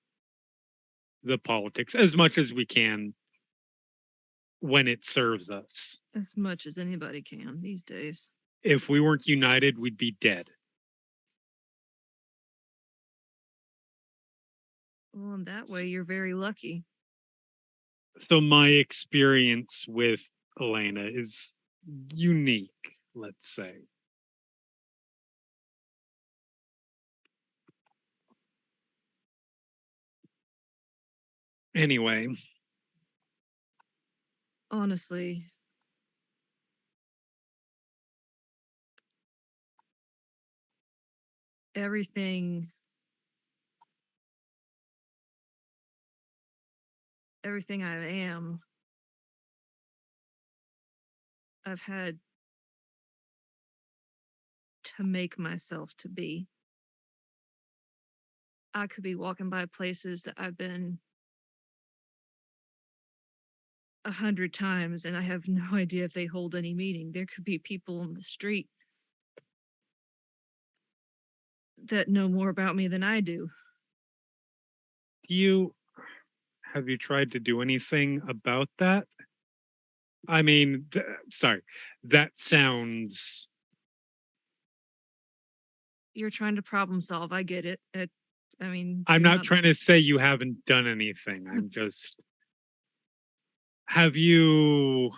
the politics as much as we can when it serves us. As much as anybody can these days. If we weren't united, we'd be dead. Well, in that way, you're very lucky. So my experience with Elena is unique, let's say. Anyway, Honestly, everything I am I've had to make myself to be. I could be walking by places that I've been 100 times and I have no idea if they hold any meaning. There could be people on the street that know more about me than I do. Have you tried to do anything about that? I mean, sorry, that sounds. You're trying to problem solve. I get it. I mean, I'm you're not trying to say you haven't done anything. I'm just. Have you?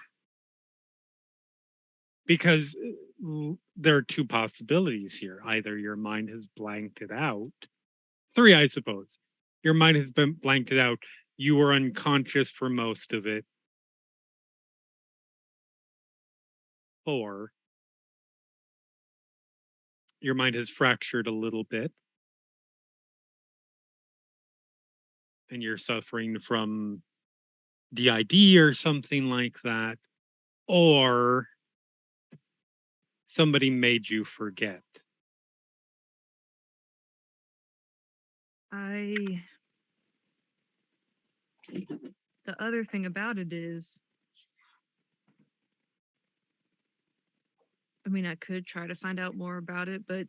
Because there are two possibilities here. Either your mind has blanked it out. Three, I suppose. Your mind has been blanked it out. You were unconscious for most of it. Or your mind has fractured a little bit and you're suffering from DID or something like that. Or somebody made you forget. The other thing about it is, I mean, I could try to find out more about it, but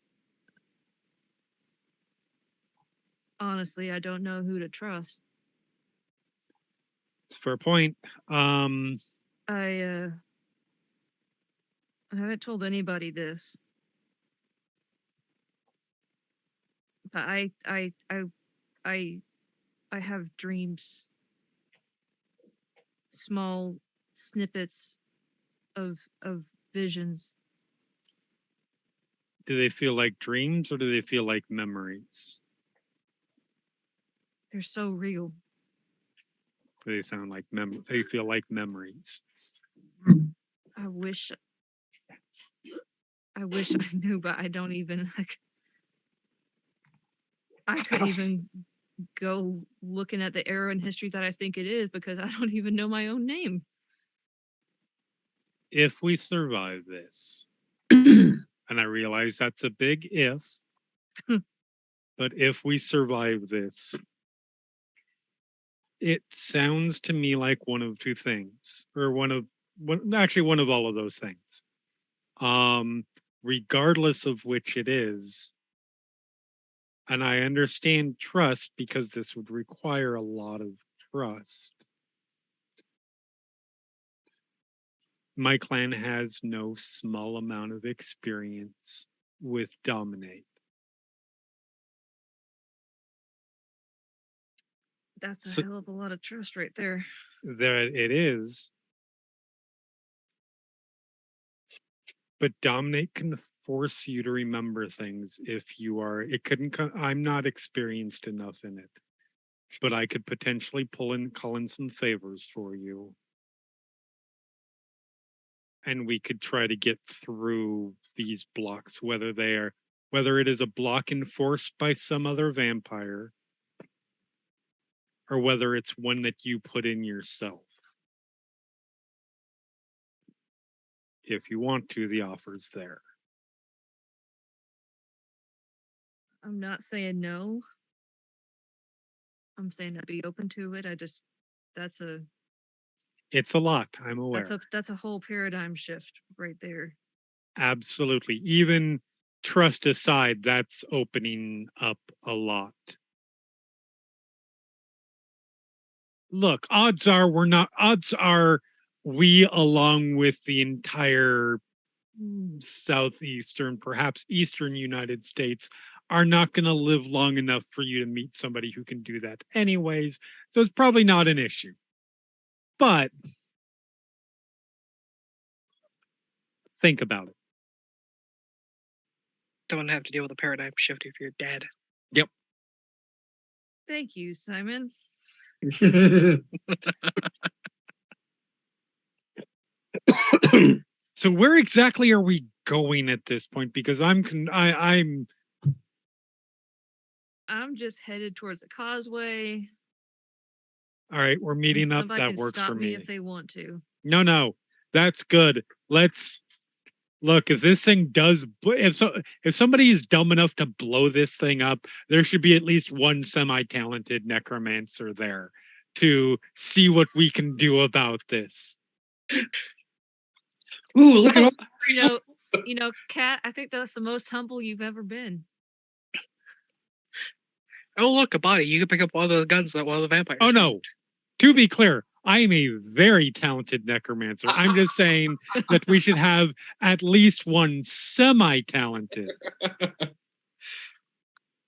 honestly, I don't know who to trust. It's a fair point. I haven't told anybody this, but I have dreams, small snippets of visions. Do they feel like dreams or do they feel like memories? They're so real. They sound like they feel like memories. I wish I knew, but I don't even like. I couldn't even go looking at the era in history that I think it is because I don't even know my own name. If we survive this, and I realize that's a big if, but if we survive this, it sounds to me like one of two things, or one of all of those things. Regardless of which it is, and I understand trust because this would require a lot of trust. My clan has no small amount of experience with dominate. That's a So- hell of a lot of trust right there. There it is. But dominate can force you to remember things if you are. It couldn't. I'm not experienced enough in it, but I could potentially call in some favors for you, and we could try to get through these blocks, whether it is a block enforced by some other vampire, or whether it's one that you put in yourself. If you want to, the offer's there. I'm not saying no. I'm saying I'd be open to it. That's a It's a lot, I'm aware. that's a whole paradigm shift right there. Absolutely. Even trust aside, that's opening up a lot. Look, odds are we, along with the entire southeastern, perhaps eastern United States, are not going to live long enough for you to meet somebody who can do that anyways. So it's probably not an issue. But think about it. Don't have to deal with a paradigm shift if you're dead. Yep. Thank you, Simon. So where exactly are we going at this point? Because I'm just headed towards the causeway. all right. We're meeting up. Somebody That can works stop for me. if they want to. No, that's good. let's look. If this thing does, if somebody is dumb enough to blow this thing up, there should be at least one semi-talented necromancer there to see what we can do about this. Ooh, look at all. Kat, I think that's the most humble you've ever been. Oh, look, a body. You can pick up one of the guns that one of the vampires. Oh no. To be clear, I am a very talented necromancer. I'm just saying that we should have at least one semi-talented.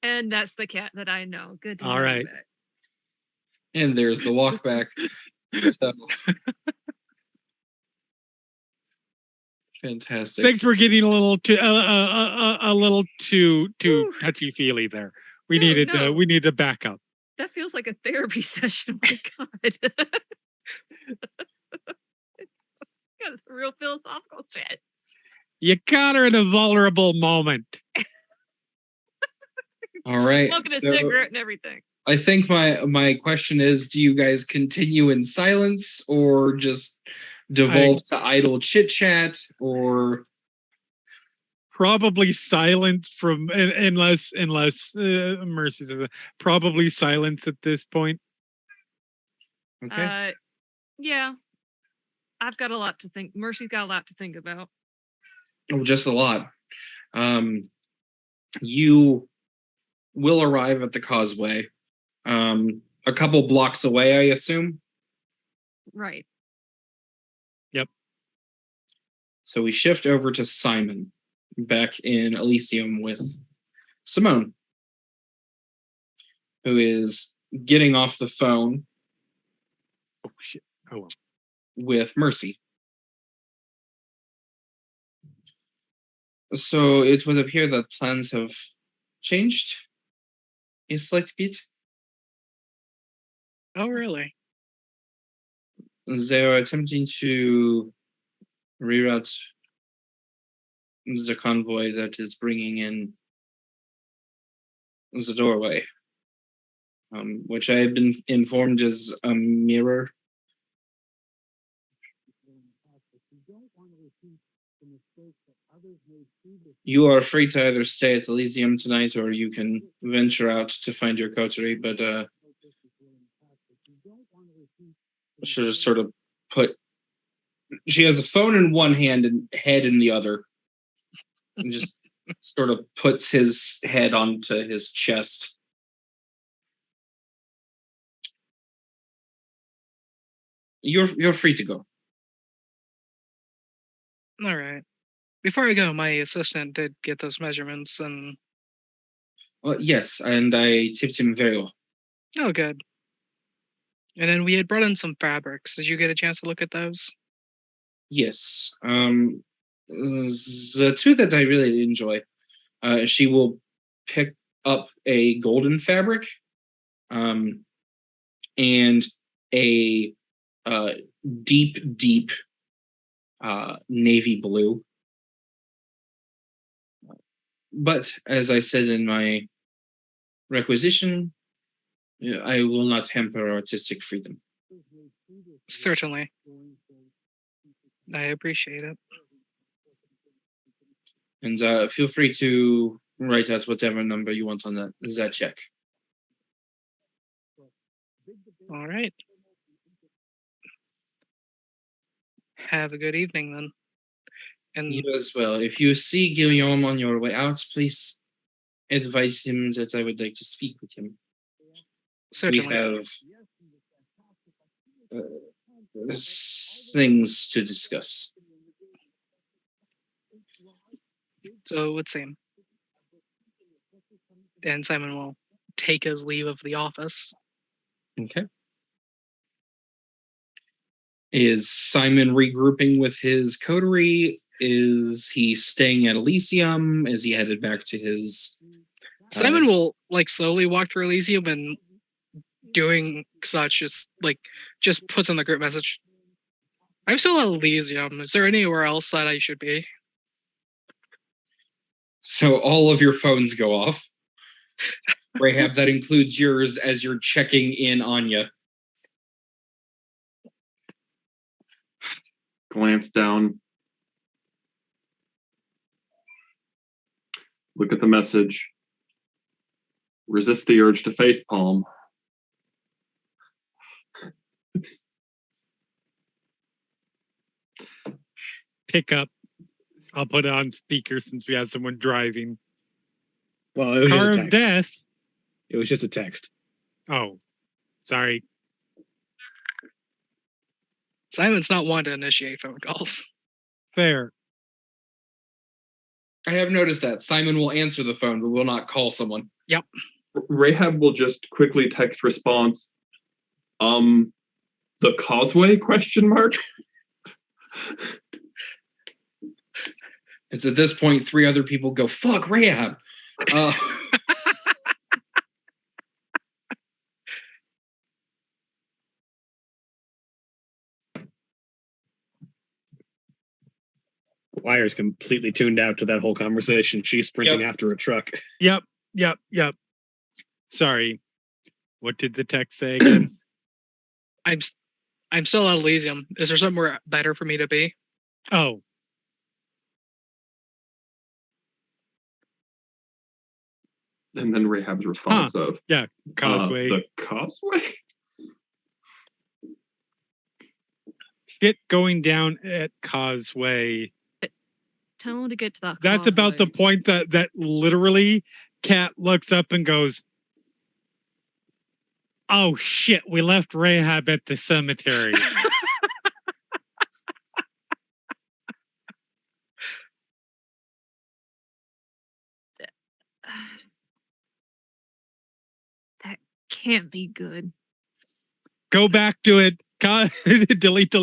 And that's the cat that I know. Good to All have you right. back. And there's the walk back. So fantastic. Thanks for getting a little too Whew. touchy feely there. We No, needed no. we need to back up. That feels like a therapy session. My God. Got some real philosophical shit. You caught her in a vulnerable moment. All right. Smoking a so cigarette and everything. I think my question is, do you guys continue in silence or just devolve to idle chit chat, or Probably silence from unless Mercy's probably silence at this point. okay? Yeah. I've got a lot to think. Mercy's got a lot to think about. Oh, just a lot. You will arrive at the causeway, a couple blocks away, I assume. Right. Yep. So we shift over to Simon, back in Elysium with Simone, who is getting off the phone Oh shit. Oh well. with Mercy. So it would appear that plans have changed a slight bit. Oh, really? They are attempting to reroute the convoy that is bringing in the doorway, which I have been informed is a mirror. You are free to either stay at Elysium tonight, or you can venture out to find your coterie, but she'll just sort of she has a phone in one hand and head in the other, and just sort of puts his head onto his chest. You're free to go. All right. Before I go, my assistant did get those measurements, and Yes, and I tipped him very well. oh, good. And then we had brought in some fabrics. Did you get a chance to look at those? Yes. The two that I really enjoy, she will pick up a golden fabric, and a deep navy blue. But as I said in my requisition, I will not hamper artistic freedom. Certainly. I appreciate it. And feel free to write out whatever number you want on that check. All right. Have a good evening then. And You as well. If you see Guillaume on your way out, please advise him that I would like to speak with him. certainly. We have things to discuss. So it would seem. And Simon will take his leave of the office. Okay. Is Simon regrouping with his coterie? Is he staying at Elysium? Is he headed back to his... Simon will slowly walk through Elysium, and doing such just puts in the group message. I'm still at Elysium. Is there anywhere else that I should be? So all of your phones go off. Rahab, that includes yours as you're checking in Anya. Glance down. Look at the message. Resist the urge to facepalm. Pick up. I'll put it on speaker since we have someone driving. Well, it was just Car a of text. death. It was just a text. Oh, sorry. Simon's not one to initiate phone calls. Fair. I have noticed that Simon will answer the phone, but will not call someone. Rahab will just quickly text response. The causeway? Question mark. It's at this point 3 other people go, "Fuck Rahab." Wire's completely tuned out to that whole conversation. She's sprinting Yep. after a truck. Yep. Sorry. What did the text say again? I'm still at Elysium. Is there somewhere better for me to be? Oh. And then Rahab's response of Causeway. the causeway? Shit going down at Causeway. Tell him to get to the That's about the causeway. point that literally Kat looks up and goes, "Oh shit, we left Rahab at the cemetery." That can't be good. Go back to it. Delete.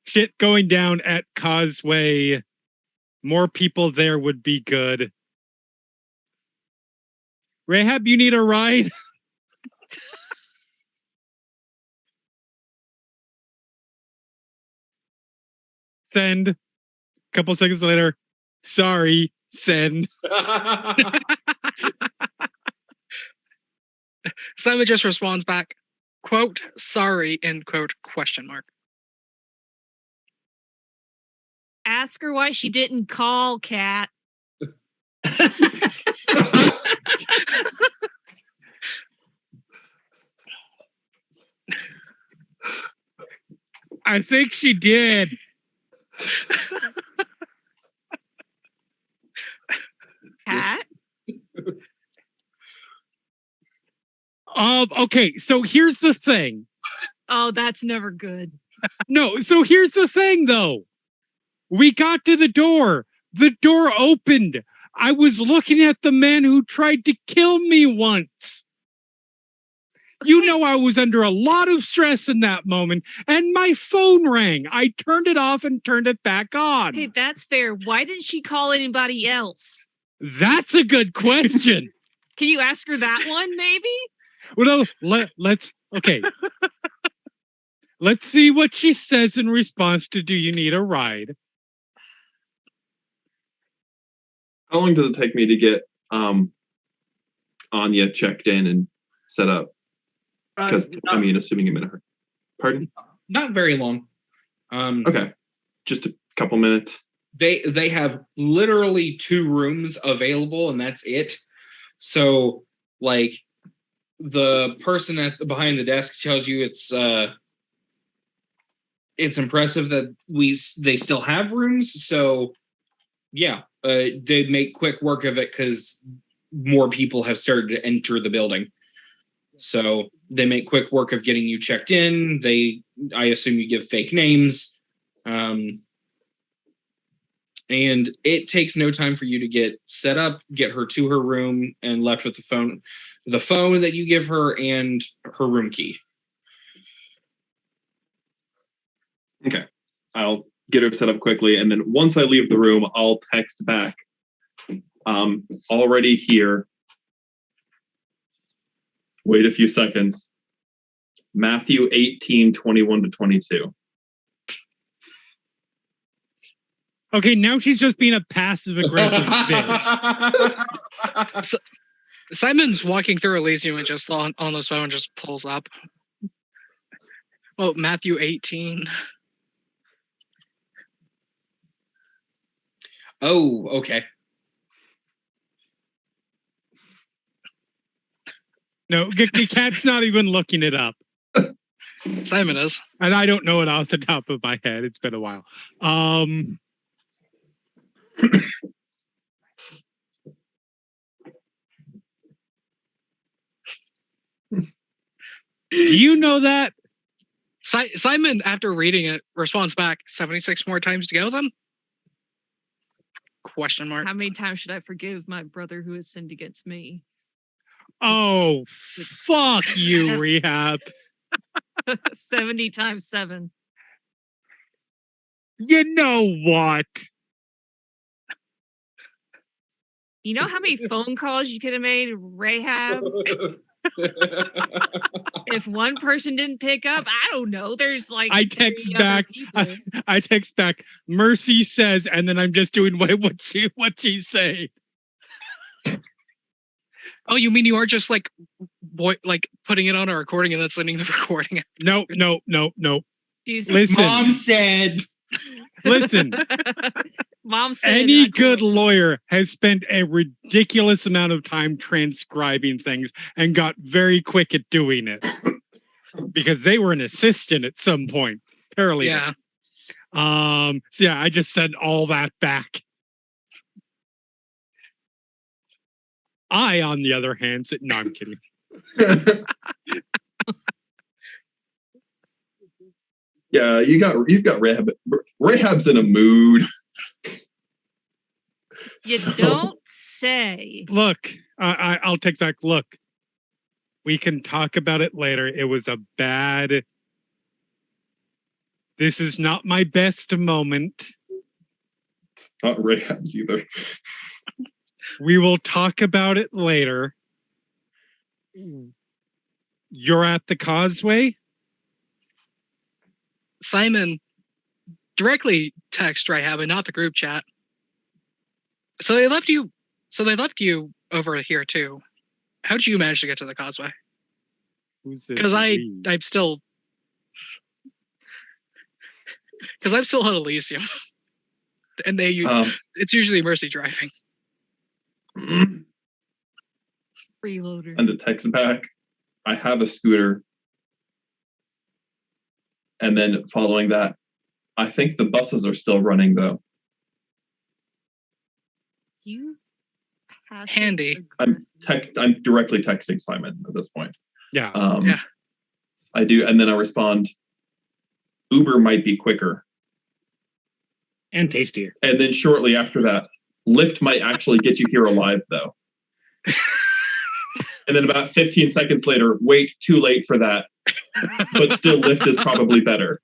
Shit going down at Causeway. More people there would be good. Rahab, you need a ride? Send. Couple seconds later. Sorry. Send. Simon just responds back, quote, sorry, end quote, question mark. Ask her why she didn't call, Kat. I think she did. Kat? Okay, so here's the thing. Oh, that's never good. No, so here's the thing, though. We got to the door. The door opened. I was looking at the man who tried to kill me once. You Okay. know I was under a lot of stress in that moment, and my phone rang. I turned it off and turned it back on. Okay, that's fair. Why didn't she call anybody else? That's a good question. Can you ask her that one, maybe? Well, let's okay. Let's see what she says in response to "Do you need a ride?" How long does it take me to get Anya checked in and set up? Because I mean, assuming I'm in a hurry. Pardon? Not very long. Okay, just a couple minutes. They have literally 2 rooms available, and that's it. So, like, the person behind the desk tells you it's impressive that they still have rooms. So, yeah, they make quick work of it because more people have started to enter the building. So they make quick work of getting you checked in. I assume you give fake names. And it takes no time for you to get set up, get her to her room, and left with the phone that you give her and her room key. Okay, I'll get her set up quickly, and then once I leave the room, I'll text back. Already here. Wait a few seconds. Matthew 18:21-22. Okay, now she's just being a passive aggressive bitch. Simon's walking through Elysium and just on his phone just pulls up. Well, Matthew 18. Oh, okay. No, Cat's not even looking it up. Simon is. And I don't know it off the top of my head. It's been a while. Do you know that? Simon, after reading it, responds back, 76 more times to go then? Question mark. How many times should I forgive my brother who has sinned against me? Oh, fuck you, Rehab. 70 times 7. You know what? You know how many phone calls you could have made, Rahab? If one person didn't pick up, I don't know. There's like I text 3 other back. people. I text back. Mercy says, and then I'm just doing what she's saying. Oh, you mean you are just like putting it on a recording and then sending the recording? No. She's Listen, Mom said. listen. Mom said Any I good quote, lawyer has spent a ridiculous amount of time transcribing things and got very quick at doing it because they were an assistant at some point. Paralegal. Yeah. So yeah, I just sent all that back. I, on the other hand, said, no, I'm kidding. Yeah, you've got Rahab. Rahab's in a mood. You So- don't say. Look, I'll take back. Look, we can talk about it later. It was a bad. This is not my best moment. Not Rahab's either. We will talk about it later. You're at the causeway? Simon directly text Rahab and not the group chat. So they left you over here too. How did you manage to get to the causeway? Who's this? Because we? I'm still at Elysium. And it's usually Mercy driving. Freeloader. Send a text back. I have a scooter. And then following that, I think the buses are still running though. You passive Handy. aggressive. I'm directly texting Simon at this point. Yeah. Yeah. I do, and then I respond, Uber might be quicker. And tastier. And then shortly after that, Lyft might actually get you here alive though. And then about 15 seconds later, wait, too late for that. But still Lyft is probably better.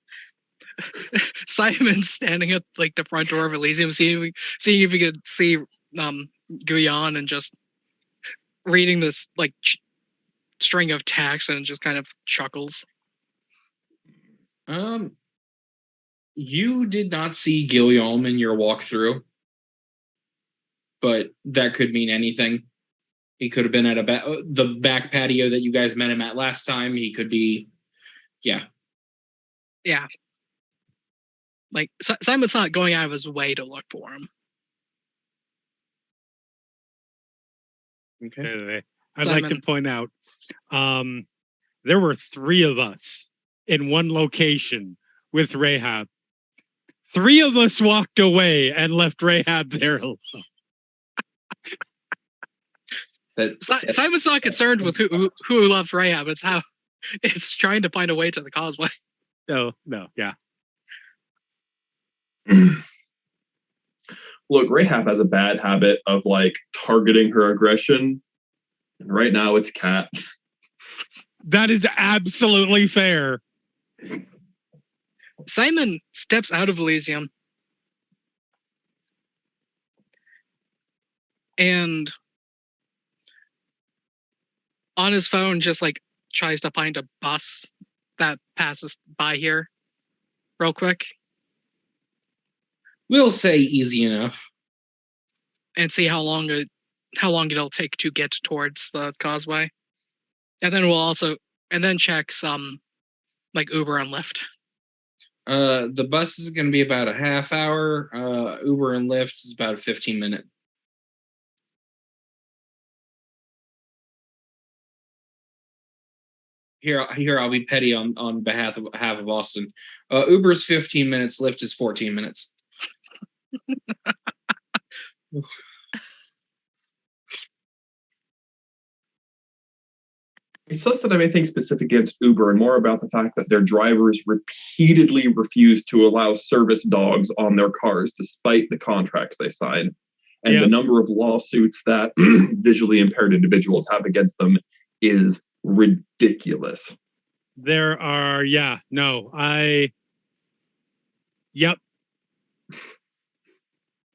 Simon's standing at like the front door of Elysium, seeing if he could see Guyon and just reading this like string of texts and just kind of chuckles. You did not see Guillaume in your walkthrough, but that could mean anything. He could have been at the back patio that you guys met him at last time. He could be, yeah. Like Simon's not going out of his way to look for him. Okay. Anyway, I'd like to Simon. point out there were 3 of us in one location with Rahab. 3 of us walked away and left Rahab there alone. Simon's not concerned with who loved Rahab. It's trying to find a way to the causeway. No, yeah. Look, Rahab has a bad habit of like targeting her aggression. And right now it's Cat. That is absolutely fair. Simon steps out of Elysium and on his phone just like tries to find a bus that passes by here real quick We'll say easy enough. and see how long it'll take to get towards the causeway. And then we'll also check some like Uber and Lyft. The bus is going to be about a half hour. Uber and Lyft is about a 15-minute. Here, I'll be petty on behalf of Austin. Uber's 15 minutes. Lyft is 14 minutes. It's less that I have anything specific against Uber and more about the fact that their drivers repeatedly refuse to allow service dogs on their cars despite the contracts they sign. And the number of lawsuits that visually impaired individuals have against them is ridiculous. There are, yep.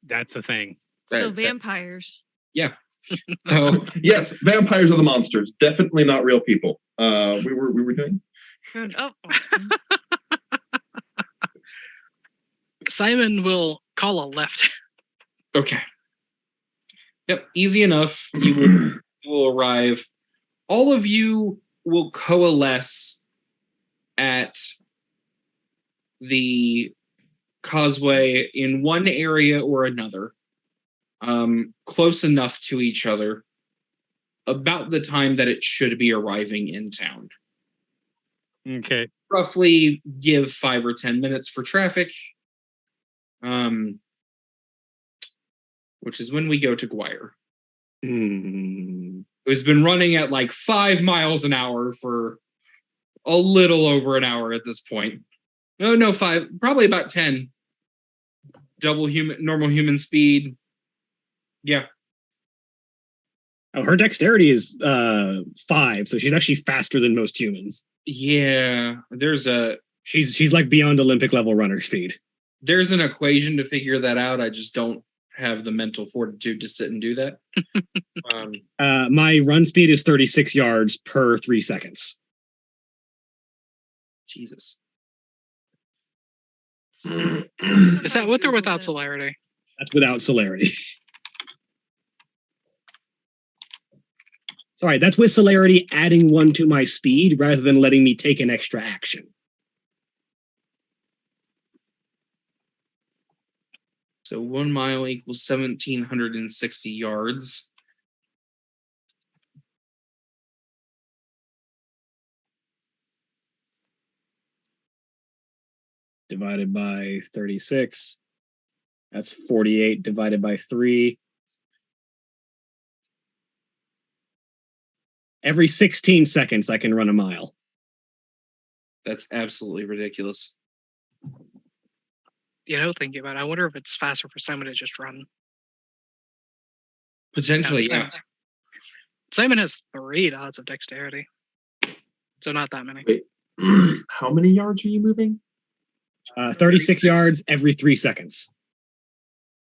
That's a thing. So vampires. Yeah. So yes, vampires are the monsters. Definitely not real people. We were doing. Oh. Simon will call a left. Okay. Yep, easy enough. You will arrive. All of you will coalesce at the causeway in one area or another, close enough to each other, about the time that it should be arriving in town. Okay. Roughly give 5 or 10 minutes for traffic, which is when we go to Guire. Who's been running at like 5 miles an hour for a little over an hour at this point. No, 5, probably about 10. Normal human speed. Yeah. Oh, her dexterity is 5, so she's actually faster than most humans. Yeah, She's like beyond Olympic level runner speed. There's an equation to figure that out. I just don't have the mental fortitude to sit and do that. My run speed is 36 yards per 3 seconds. Jesus. Is that with or without celerity? That's without celerity. Sorry, that's with celerity adding 1 to my speed rather than letting me take an extra action. So 1 mile equals 1,760 yards. Divided by 36. That's 48 divided by 3. Every 16 seconds, I can run a mile. That's absolutely ridiculous. Thinking about it, I wonder if it's faster for Simon to just run. Potentially, yeah. Simon has 3 odds of dexterity. So not that many. Wait, how many yards are you moving? 36 yards every 3 seconds.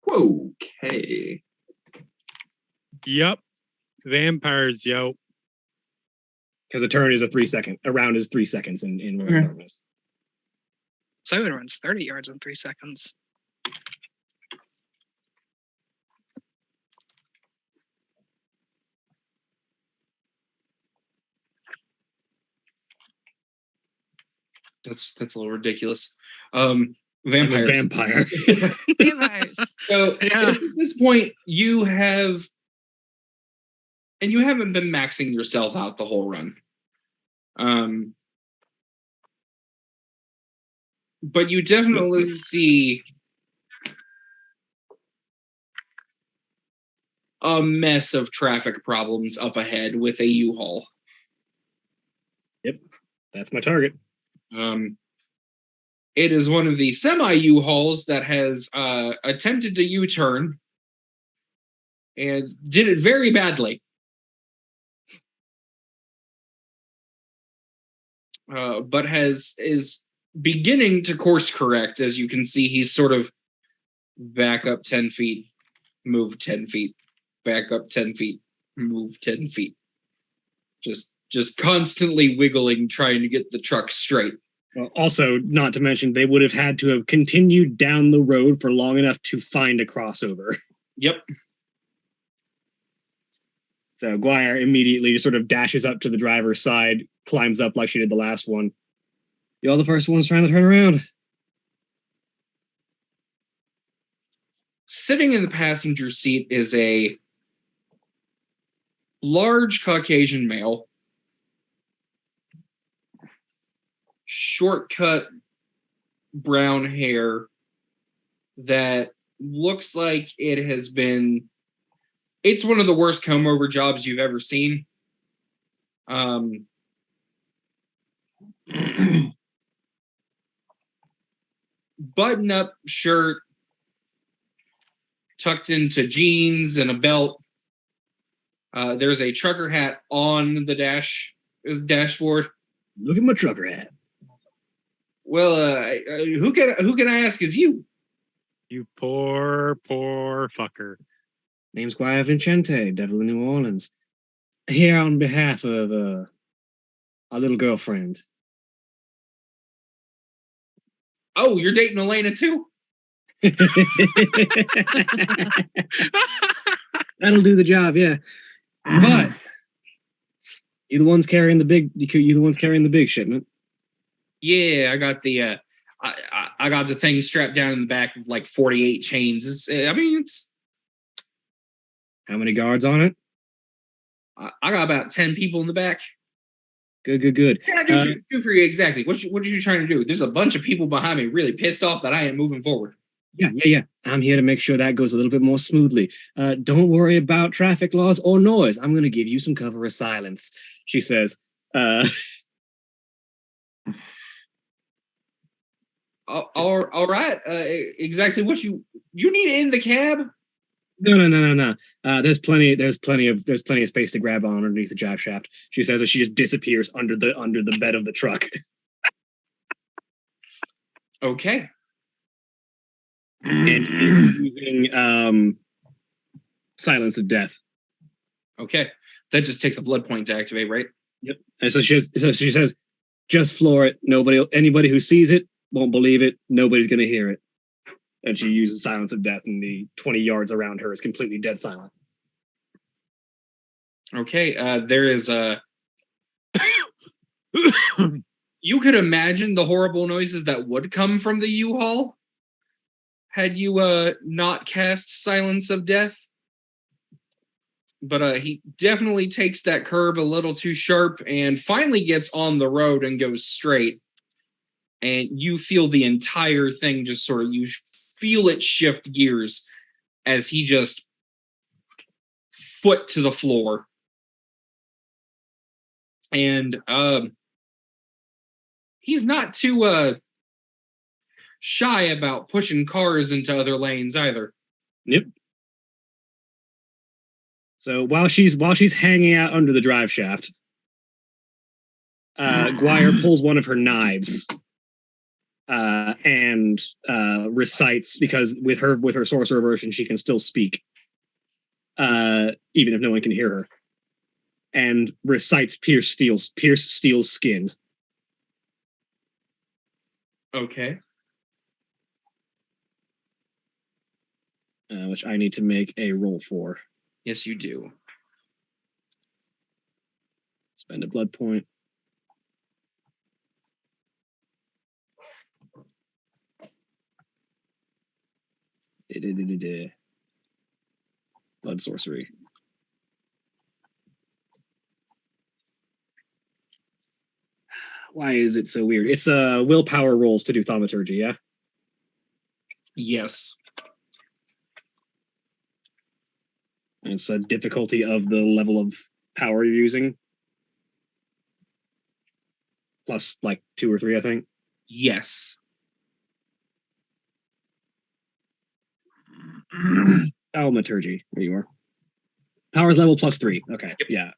Okay. Yep. Vampires, yo. Because a turn is a 3 second. A round is 3 seconds in darkness. Simon runs 30 yards in 3 seconds. That's a little ridiculous. Vampires. Vampire. Vampires. So Yeah. at this point, you haven't been maxing yourself out the whole run. But you definitely see a mess of traffic problems up ahead with a U-Haul. Yep, that's my target. It is one of the semi-U-Hauls that has attempted to U-turn and did it very badly. But is beginning to course correct. As you can see, he's sort of back up 10 feet, move 10 feet, back up 10 feet, move 10 feet. Just constantly wiggling, trying to get the truck straight. Well, also, not to mention, they would have had to have continued down the road for long enough to find a crossover. Yep. So Guire immediately just sort of dashes up to the driver's side, climbs up like she did the last one. Y'all the first ones trying to turn around. Sitting in the passenger seat is a large Caucasian male, short-cut brown hair that looks like it has been. It's one of the worst comb-over jobs you've ever seen. Button-up shirt, tucked into jeans and a belt. There's a trucker hat on the dashboard. Look at my trucker hat. Well, who can I ask is you? You poor fucker. Name's Guaya Vincente, Devil in New Orleans. Here on behalf of our little girlfriend. Oh, you're dating Elena too? That'll do the job, yeah. But you're the ones carrying the big shipment. Yeah, I got the I got the thing strapped down in the back with like 48 chains. It's How many guards on it? I got about 10 people in the back. Good. What can I do for you exactly? What are you trying to do? There's a bunch of people behind me really pissed off that I ain't moving forward. Yeah. I'm here to make sure that goes a little bit more smoothly. Don't worry about traffic laws or noise. I'm going to give you some cover of silence, she says. All right. Exactly what you need in the cab? No. There's plenty of space to grab on underneath the drive shaft. She says as she just disappears under the bed of the truck. Okay. And using silence of death. Okay. That just takes a blood point to activate, right? Yep. And so she says, just floor it. Anybody who sees it won't believe it. Nobody's gonna hear it. And she uses silence of death, and the 20 yards around her is completely dead silent. Okay, there is a. You could imagine the horrible noises that would come from the U-Haul had you not cast Silence of Death. But he definitely takes that curb a little too sharp and finally gets on the road and goes straight. And you feel the entire thing just sort of, you feel it shift gears as he just foot to the floor. And he's not too shy about pushing cars into other lanes either. Yep. So while she's hanging out under the drive shaft, Guire pulls one of her knives and recites, because with her sorcerer version she can still speak, even if no one can hear her, and recites pierce steel's skin. Okay. Which I need to make a roll for. Yes, you do. Spend a blood point. Blood sorcery. Why is it so weird? It's willpower rolls to do thaumaturgy, yeah? Yes. And it's a difficulty of the level of power you're using. Plus like 2 or 3, I think. Yes. Thaumaturgy. There you are. Power's level plus 3. Okay, yep. Yeah.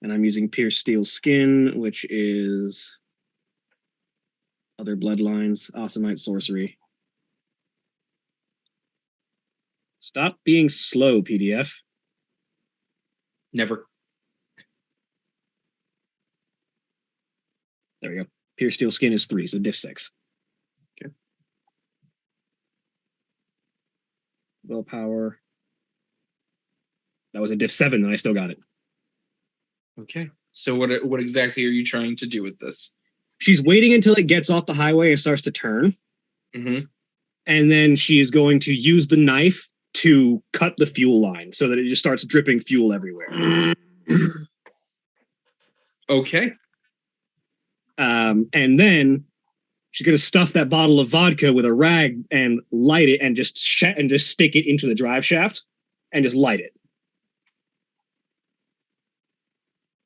And I'm using Pierce Steel Skin, which is other bloodlines, Awesomite Sorcery. Stop being slow, PDF. Never. There we go. Pierce Steel Skin is 3, so diff 6. Okay. Willpower. That was a diff 7, and I still got it. Okay. So what exactly are you trying to do with this? She's waiting until it gets off the highway and starts to turn. Mm-hmm. and then she is going to use the knife to cut the fuel line so that it just starts dripping fuel everywhere. Okay. And then she's going to stuff that bottle of vodka with a rag and light it and just stick it into the drive shaft and just light it.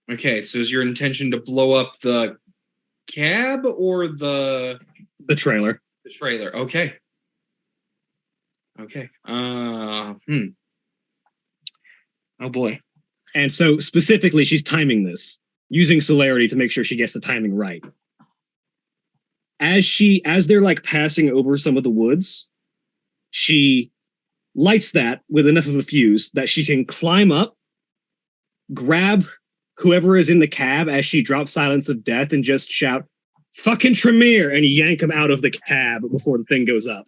Okay, so is your intention to blow up the cab or the trailer? The trailer. Okay. Okay. Oh boy. And so specifically, she's timing this using celerity to make sure she gets the timing right. As they're like passing over some of the woods, she lights that with enough of a fuse that she can climb up, grab whoever is in the cab as she drops Silence of Death and just shout, "Fucking Tremere!" and yank him out of the cab before the thing goes up.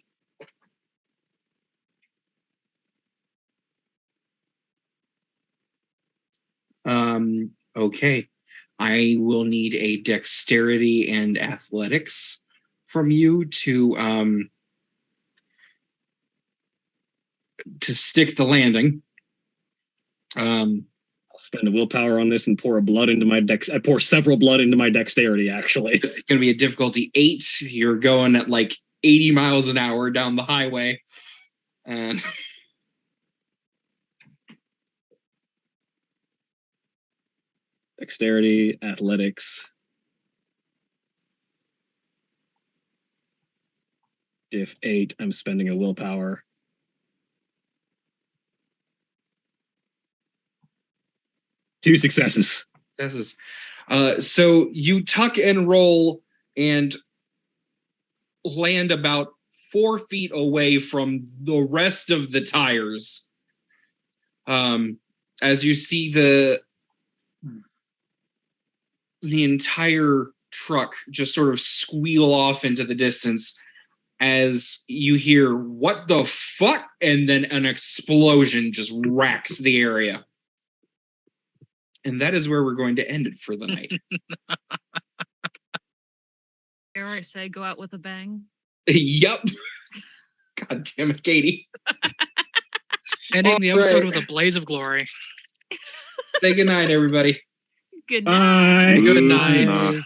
Okay. I will need a dexterity and athletics from you to stick the landing. I'll spend a willpower on this and pour a blood into my I pour several blood into my dexterity, actually. It's going to be a difficulty 8. You're going at like 80 miles an hour down the highway. And dexterity, athletics. Diff 8, I'm spending a willpower. Two successes. So you tuck and roll and land about 4 feet away from the rest of the tires. As you see the entire truck just sort of squeal off into the distance as you hear, "What the fuck?" And then an explosion just racks the area. And that is where we're going to end it for the night. Dare I say go out with a bang? Yup. God damn it, Katie. Ending the episode Alright. with a blaze of glory. Say goodnight, everybody. Good night. Bye. Good night.